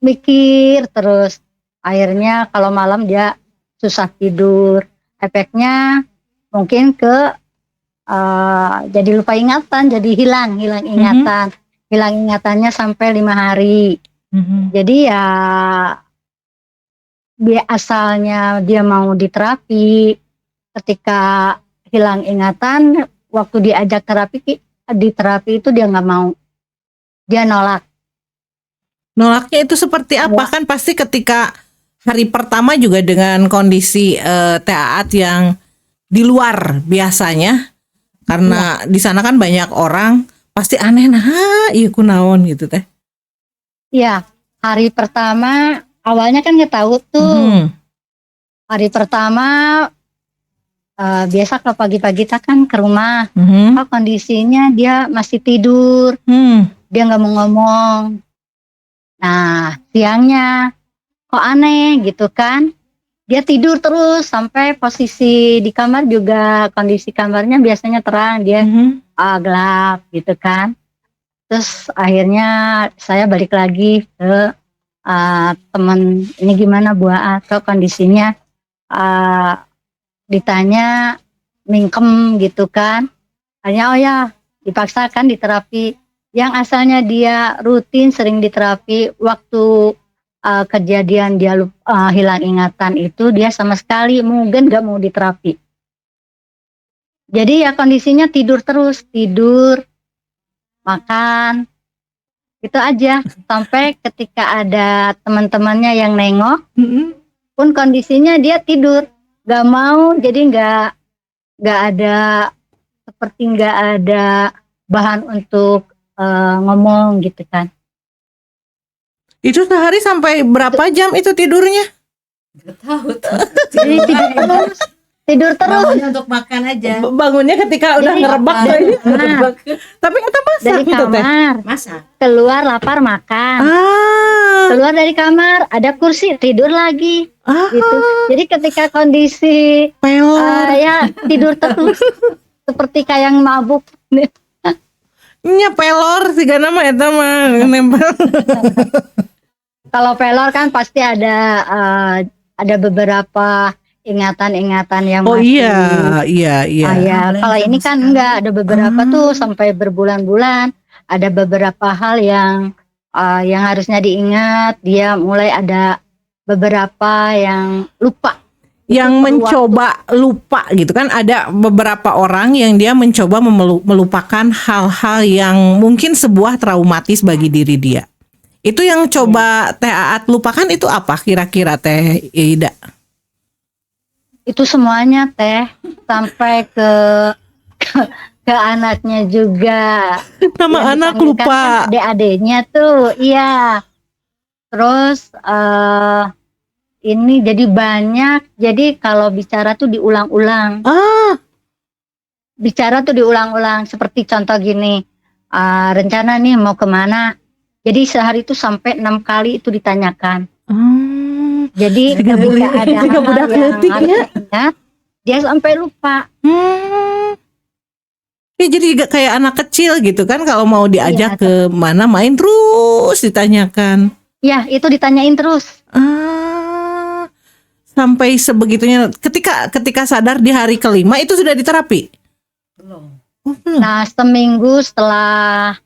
mikir terus, akhirnya kalau malam dia susah tidur, efeknya mungkin ke jadi lupa ingatan, jadi hilang ingatan, hilang ingatannya sampai 5 hari. Jadi ya asalnya dia mau diterapi, ketika hilang ingatan, waktu diajak di terapi itu dia nggak mau, dia nolak. Nolaknya itu seperti apa? Kan pasti ketika hari pertama juga dengan kondisi Teh Aat yang di luar biasanya. Karena di sana kan banyak orang, pasti aneh, nah iya kunaon gitu Teh. Ya, hari pertama awalnya kan nggak tahu tuh. Hari pertama biasa kalau pagi-pagi kita kan ke rumah, oh kondisinya dia masih tidur, dia nggak mau ngomong. Nah siangnya kok aneh gitu kan, dia tidur terus sampai posisi di kamar juga kondisi kamarnya biasanya terang, dia gelap gitu kan. Terus akhirnya saya balik lagi ke teman, ini gimana Bu Aa, kok kondisinya ditanya mingkem gitu kan. Hanya oh ya dipaksakan diterapi. Yang asalnya dia rutin sering diterapi, waktu kejadian dia hilang ingatan itu dia sama sekali mungkin gak mau diterapi. Jadi ya kondisinya tidur terus, tidur, makan, itu aja. Sampai ketika ada teman-temannya yang nengok, pun kondisinya dia tidur, gak mau, jadi gak ada, seperti gak ada bahan untuk ngomong gitu kan. Itu sehari sampai berapa jam itu tidurnya? Gak tahu tuh. Jadi tidur terus. Bangunnya untuk makan aja. Bangunnya ketika udah Jadi ngerebak tapi kita masak dari gitu teh. kamar, Masak. keluar lapar makan, keluar dari kamar ada kursi tidur lagi, gitu. Jadi ketika kondisi ya tidur terus seperti kayak yang mabuk. Nya pelor sih nama eta mah nempel. Kalau pelor kan pasti ada beberapa ingatan-ingatan yang masih. Iya. Ya, kalau ini kan enggak, ada beberapa tuh sampai berbulan-bulan. Ada beberapa hal yang harusnya diingat, dia mulai ada beberapa yang lupa. Yang mencoba lupa gitu kan, ada beberapa orang yang dia mencoba melupakan hal-hal yang mungkin sebuah traumatis bagi diri dia. Itu yang coba Teh Aat lupakan itu apa kira-kira Teh Ida? Itu semuanya Teh, sampai ke anaknya juga. Nama anak lupa. Adik-adiknya tuh, iya. Terus ini jadi banyak. Jadi kalau bicara tuh diulang-ulang. Bicara tuh diulang-ulang. Seperti contoh gini, rencana nih mau kemana. Jadi sehari itu sampai 6 kali itu ditanyakan. Jadi ketika ada hal yang harus diingat, dia sampai lupa. Ya, jadi kayak anak kecil gitu kan, kalau mau diajak ke mana main terus ditanyakan. Ya itu ditanyain terus. Sampai sebegitunya. Ketika sadar di hari kelima itu sudah diterapi? Belum. Nah seminggu setelah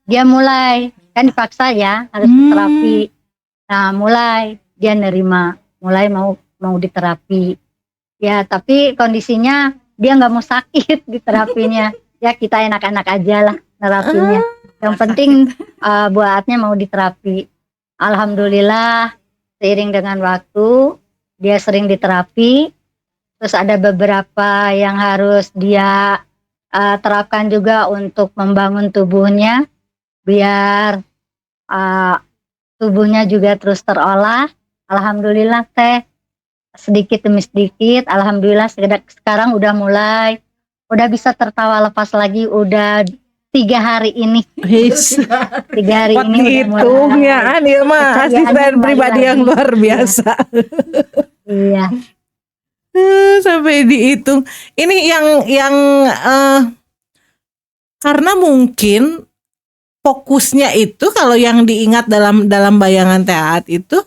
dia mulai, kan dipaksa ya harus diterapi. Nah mulai dia nerima, mulai mau diterapi. Ya tapi kondisinya dia nggak mau sakit di terapinya. Ya kita enak-enak aja lah terapinya. Yang penting buatnya mau diterapi. Alhamdulillah seiring dengan waktu dia sering diterapi. Terus ada beberapa yang harus dia terapkan juga untuk membangun tubuhnya biar tubuhnya juga terus terolah. Alhamdulillah Teh, sedikit demi sedikit, alhamdulillah sekarang udah bisa tertawa lepas lagi, udah 3 hari ini. 3 hari ini udah mulai. Ini mah asisten pribadi yang luar biasa. Iya. Sampai dihitung. Ini yang karena mungkin fokusnya itu kalau yang diingat dalam bayangan Teh Aat itu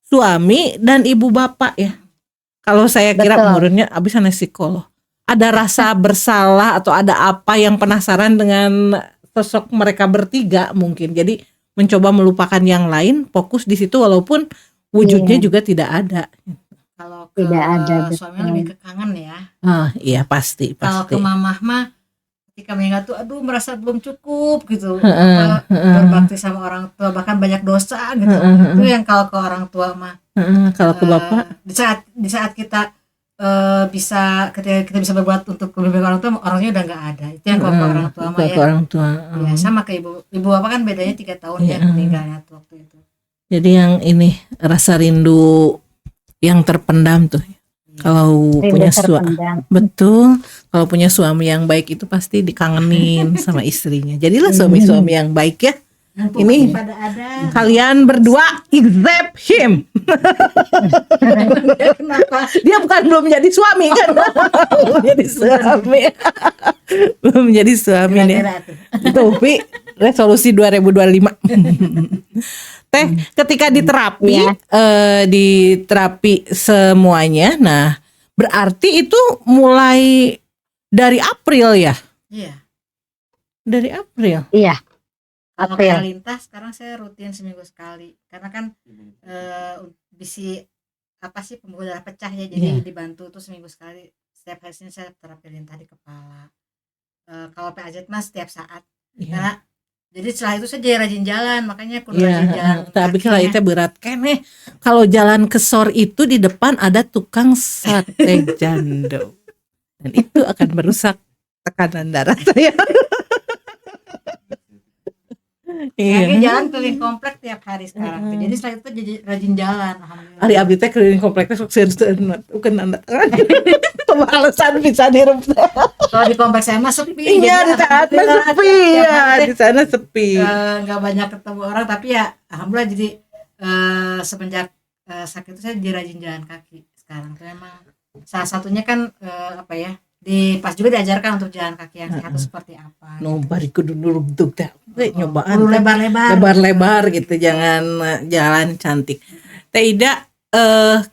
suami dan ibu bapak ya. Kalau saya kira umurnya abis anak psikolog. Ada rasa bersalah atau ada apa yang penasaran dengan sosok mereka bertiga mungkin. Jadi mencoba melupakan yang lain, fokus di situ walaupun wujudnya juga tidak ada. Kalau ke suaminya lebih ke kangen ya. Iya pasti. Kalau ke mamah mah ketika mengingat tuh aduh merasa belum cukup gitu, berbakti sama orang tua bahkan banyak dosa gitu. Itu yang kalau ke orang tua mah. Kalau ke bapak di saat kita ketika kita bisa berbuat untuk kebaikan orang tua, orangnya udah nggak ada. Itu yang kalau ke orang tua mah ya. Orang tua. Ya sama ke ibu bapak kan bedanya 3 tahun ya meninggalnya waktu itu. Jadi yang ini rasa rindu yang terpendam tuh. Kalau Rindu punya terpendam. betul, kalau punya suami yang baik itu pasti dikangenin sama istrinya. Jadilah suami-suami yang baik ya. Mumpung Ini masih pada ada. kalian berdua except him. Kenapa? Dia bukan belum menjadi suami kan? Belum menjadi suami. Belum menjadi suami nih. Kira-kira tuh. Tapi resolusi 2025. Teh ketika diterapi Iya. diterapi semuanya. Nah, berarti itu mulai dari April ya? Iya. Dari April. Iya, Kalau April. kayak lintas sekarang saya rutin seminggu sekali karena kan bisi apa sih pembuluh darah pecah ya, jadi dibantu tuh seminggu sekali. Setiap hari Senin saya terapi lintah di kepala. Kalau PAZ mas setiap saat. Karena jadi setelah itu saya jadi rajin jalan, makanya aku rajin jalan. Tapi kalau kakinya. itu berat keneh. Kalau jalan ke SOR itu di depan ada tukang sate jando. Dan itu akan merusak tekanan darah saya. Kaki jalan keliling komplek tiap hari sekarang. Jadi setelah itu jadi rajin jalan. Alhamdulillah. Hari abdi teh keliling kompleknya sok serius bukan nanda tangan. Pemalasan bisa dirup. Kalau di komplek saya mah sepi. Iya, di sana sepi ya, di sana sepi. Nggak banyak ketemu orang, tapi ya alhamdulillah jadi semenjak sakit itu saya jadi rajin jalan kaki sekarang. Itu memang salah satunya kan apa ya, pas juga diajarkan untuk jalan kaki yang sehat itu seperti apa. No bari kudu nurut teh. Nyobaan Kudu lebar-lebar. lebar-lebar gitu, jangan jalan cantik. Teh Ida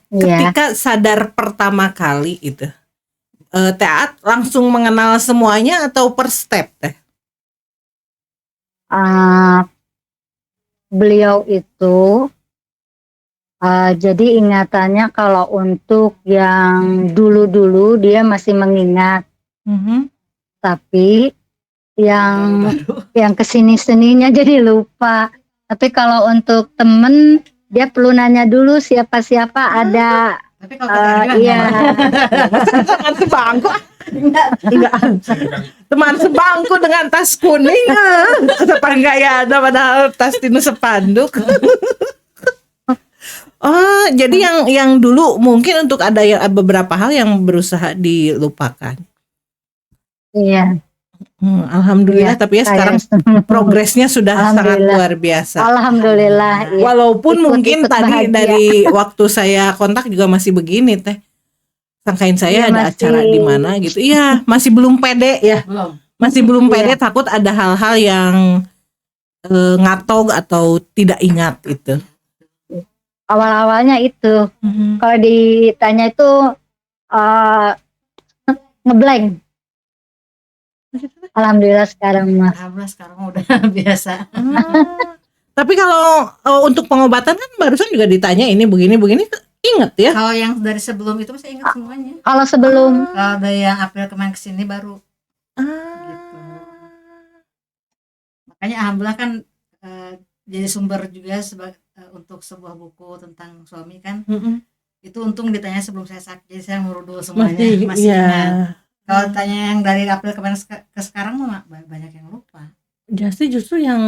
ketika sadar pertama kali itu Teh At langsung mengenal semuanya atau per step teh? Beliau itu jadi ingatannya kalau untuk yang dulu-dulu dia masih mengingat, tapi yang kesini-sininya jadi lupa. Tapi kalau untuk temen dia perlu nanya dulu siapa-siapa ada. Tapi kalau kata Iya. Teman sebangku enggak. Teman sebangku dengan tas kuning sepanggaya ada padahal tas tinu sepanduk. Oh, jadi yang dulu mungkin untuk ada beberapa hal yang berusaha dilupakan. Iya. Alhamdulillah, Iya, tapi ya sekarang progresnya sudah sangat Alhamdulillah. luar biasa. Alhamdulillah. Iya. Walaupun mungkin Ikut tadi bahagia. dari waktu saya kontak juga masih begini teh. Sangkain saya Iya, ada masih. acara di mana gitu. Iya, masih belum pede ya. belum. Masih belum Iya. pede, takut ada hal-hal yang ngatog atau tidak ingat itu. Awal-awalnya itu kalau ditanya itu ngeblank. Alhamdulillah sekarang mas. Alhamdulillah sekarang udah biasa. Tapi kalau untuk pengobatan kan barusan juga ditanya ini begini inget ya. Kalau yang dari sebelum itu masih ingat semuanya. Kalau sebelum Kalau dari yang April kemarin kesini baru gitu. Makanya alhamdulillah kan jadi sumber juga untuk sebuah buku tentang suami kan. Itu untung ditanya sebelum saya sakit, jadi saya ngurus dulu semuanya, masih iya. ingat. Kalau tanya yang dari April kemarin ke sekarang mah banyak yang lupa. Justru yang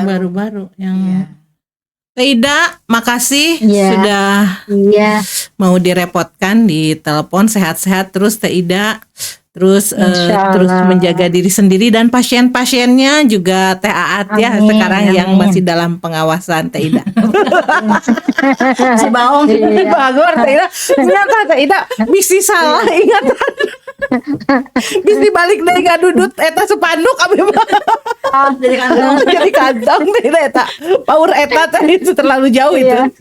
baru-baru yang Iya. Teh Ida, makasih Iya. sudah mau direpotkan di telepon. Sehat-sehat terus Teh Ida. Terus Insya terus Allah. menjaga diri sendiri dan pasien-pasiennya juga Teh Aat ya Amin, sekarang yang amin. masih dalam pengawasan Teh Ida. Si Baong. Iya. Bagor Teh Ida. Ternyata Teh Ida bisi salah ingatan. Bisi balik deui gadudut eta sepanduk abi mah. Jadi kantong. Jadi kantong Teh Ida eta. Power eta teh itu terlalu jauh itu. Iya.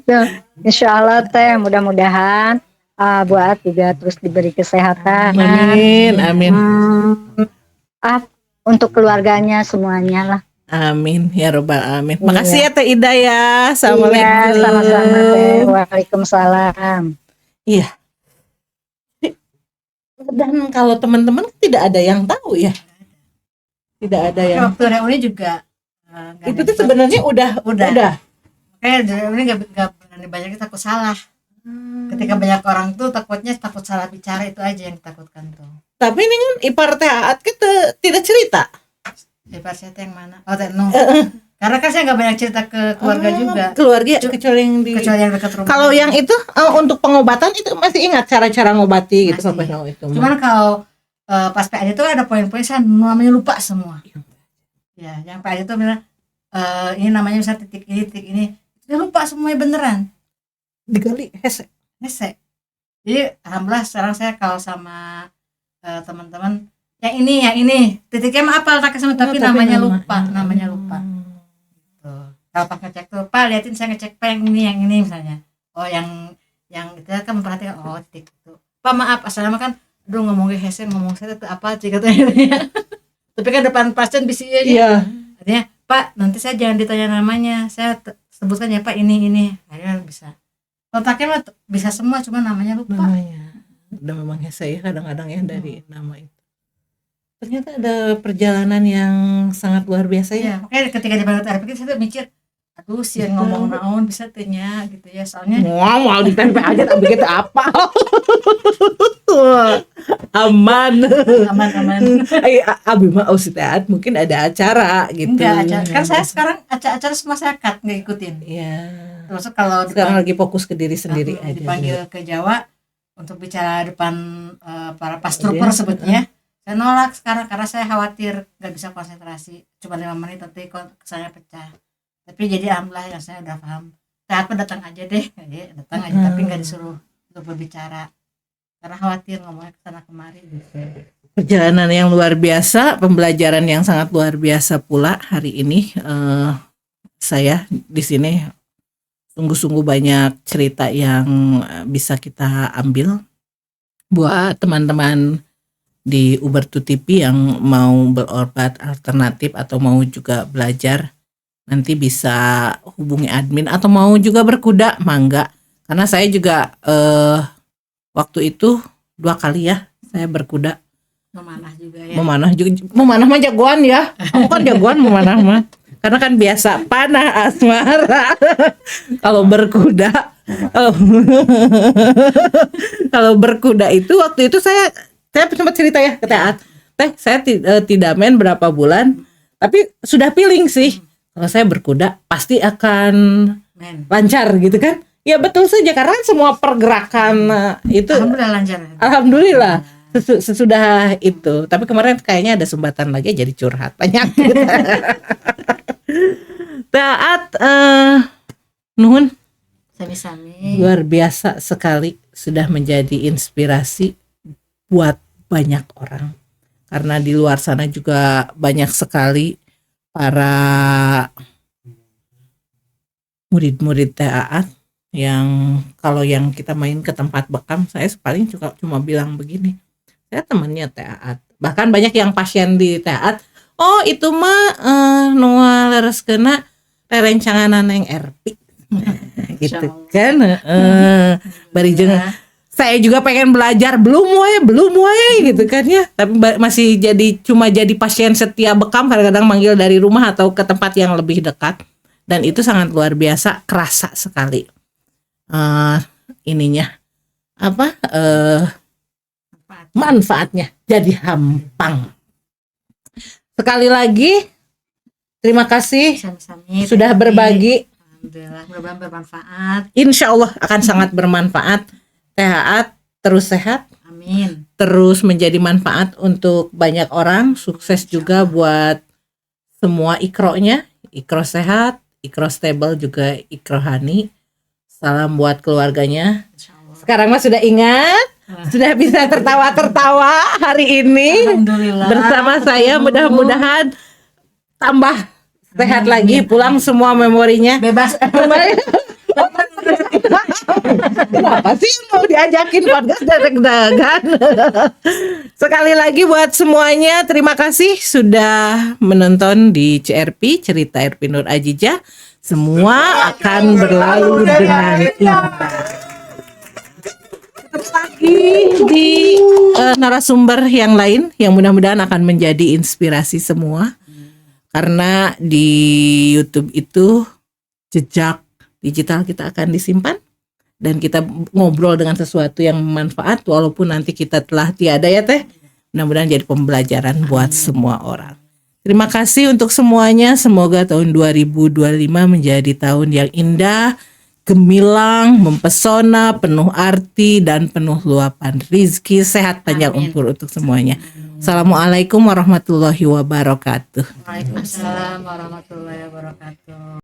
Tuh, Insya Allah teh mudah-mudahan buat juga terus diberi kesehatan. Amin. Untuk keluarganya semuanya lah. Amin ya robbal alamin. Iya. Makasih ya Teh Ida ya. Assalamualaikum. Iya, sama-sama teh. Waalaikumsalam. Iya. Dan kalau teman-teman tidak ada yang tahu ya. Tidak ada yang. Waktu reuni juga Itu tuh sebenarnya udah. Kayak reuni nggak berani banyak, takut salah. Ketika banyak orang tuh takutnya takut salah bicara, itu aja yang ditakutkan tuh. Tapi ini kan ipar Teh Aat kita tidak cerita. Ipar saya yang mana? Oh Teh Nung. Karena kan saya nggak banyak cerita ke keluarga juga, Keluarga kecuali yang di. kecuali yang dekat rumah. Kalau yang itu untuk pengobatan itu masih ingat cara-cara ngobati gitu Masih. sampai itu. Cuman kalau pas PAJ itu ada poin-poin saya namanya lupa semua. Ya, yang PAJ itu bilang ini namanya misalnya titik ini, saya lupa semuanya beneran. digali hese. Hese. Jadi alhamdulillah sekarang saya kalau sama teman-teman yang ini titiknya mah apa letaknya sama tapi namanya lupa. Tuh. Kalau pas ngecek tuh, Pak liatin saya ngecek Pak yang ini misalnya. Oh yang kita kan memperhatikan titik itu. Pak maaf asalnya kan aduh ngomong saya itu apa sih katanya. Tapi kan depan pasien bisa aja. Iya. Artinya Pak nanti saya jangan ditanya namanya, saya sebutkan ya Pak ini. Akhirnya bisa. Kontaknya mah bisa semua cuma namanya lupa. Namanya. Udah memang hese ya kadang-kadang ya dari nama itu. Ternyata ada perjalanan yang sangat luar biasa ya. Ya, makanya ketika di Bandung TRP saya tuh mikir, aduh sih yang ngomong naon bisa tanya gitu ya, soalnya Mau ditempel aja tapi kita apa? Aman. Abi mah teat mungkin ada acara gitu. Enggak acara. Kan saya sekarang acara masyarakat nggak ikutin. Iya. Terus kalau Sekarang lagi fokus ke diri sendiri aja. dipanggil ke Jawa untuk bicara depan para pastrooper sebutnya, saya nolak sekarang karena saya khawatir nggak bisa konsentrasi. Cuma 5 menit nanti kesannya pecah. Tapi jadi alhamdulillah yang saya udah paham. Saat datang aja deh, datang aja tapi nggak disuruh untuk berbicara karena khawatir ngomongnya kesana kemari gitu. Perjalanan yang luar biasa, pembelajaran yang sangat luar biasa pula hari ini. Saya di sini sungguh-sungguh banyak cerita yang bisa kita ambil buat teman-teman di Ubertu TV yang mau berobat alternatif atau mau juga belajar. Nanti bisa hubungi admin atau mau juga berkuda, mangga. Karena saya juga waktu itu 2 kali ya saya berkuda. Memanah juga ya. Memanah mah jagoan ya. Aku kan jagoan memanah mah. Karena kan biasa panah asmara. Kalau berkuda kalau berkuda itu waktu itu saya sempat cerita ya ke Teat. Saya tidak main berapa bulan tapi sudah feeling sih. Kalau saya berkuda pasti akan lancar gitu kan. Ya betul saja karena semua pergerakan itu Alhamdulillah lancar. Alhamdulillah sesudah itu. Tapi kemarin kayaknya ada sumbatan lagi jadi curhat banyak. Taat nuhun Sami-sami. luar biasa sekali sudah menjadi inspirasi buat banyak orang. Karena di luar sana juga banyak sekali para murid-murid Taat yang kalau yang kita main ke tempat bekam, saya paling cuma bilang begini, saya temannya Taat. Bahkan banyak yang pasien di Taat, oh itu mah nu lereskeuna rerencanganan yang RP. Gitu kan. Bari jeung saya juga pengen belajar belum we gitu kan ya, tapi masih cuma jadi pasien setia bekam, kadang-kadang manggil dari rumah atau ke tempat yang lebih dekat, dan itu sangat luar biasa, kerasa sekali manfaatnya jadi hampang. Sekali lagi terima kasih Sami-sami. sudah berbagi. Alhamdulillah, mudah-mudahan bermanfaat. Insya Allah akan sangat bermanfaat. Taat terus sehat, Amin. terus menjadi manfaat untuk banyak orang, sukses juga buat semua ikronya, ikro sehat, ikro stable juga ikro hani. Salam buat keluarganya. Insyaallah. Sekarang mah sudah ingat, sudah bisa tertawa-tertawa hari ini Alhamdulillah. bersama saya, mudah-mudahan tambah sehat lagi, pulang semua memorinya. Bebas. Kenapa sih mau diajakin podcast deg-degan? Sekali lagi buat semuanya, terima kasih sudah menonton di CRP Cerita RP Nur Ajijah. Semua akan berlalu dengan indah. Terus lagi di narasumber yang lain yang mudah-mudahan akan menjadi inspirasi semua. Karena di YouTube itu jejak digital kita akan disimpan dan kita ngobrol dengan sesuatu yang bermanfaat walaupun nanti kita telah tiada ya Teh. Mudah-mudahan jadi pembelajaran buat semua orang. Terima kasih untuk semuanya. Semoga tahun 2025 menjadi tahun yang indah, gemilang, mempesona, penuh arti, dan penuh luapan rizki, sehat panjang Amin. umur untuk semuanya. Assalamualaikum warahmatullahi wabarakatuh. Waalaikumsalam warahmatullahi wabarakatuh.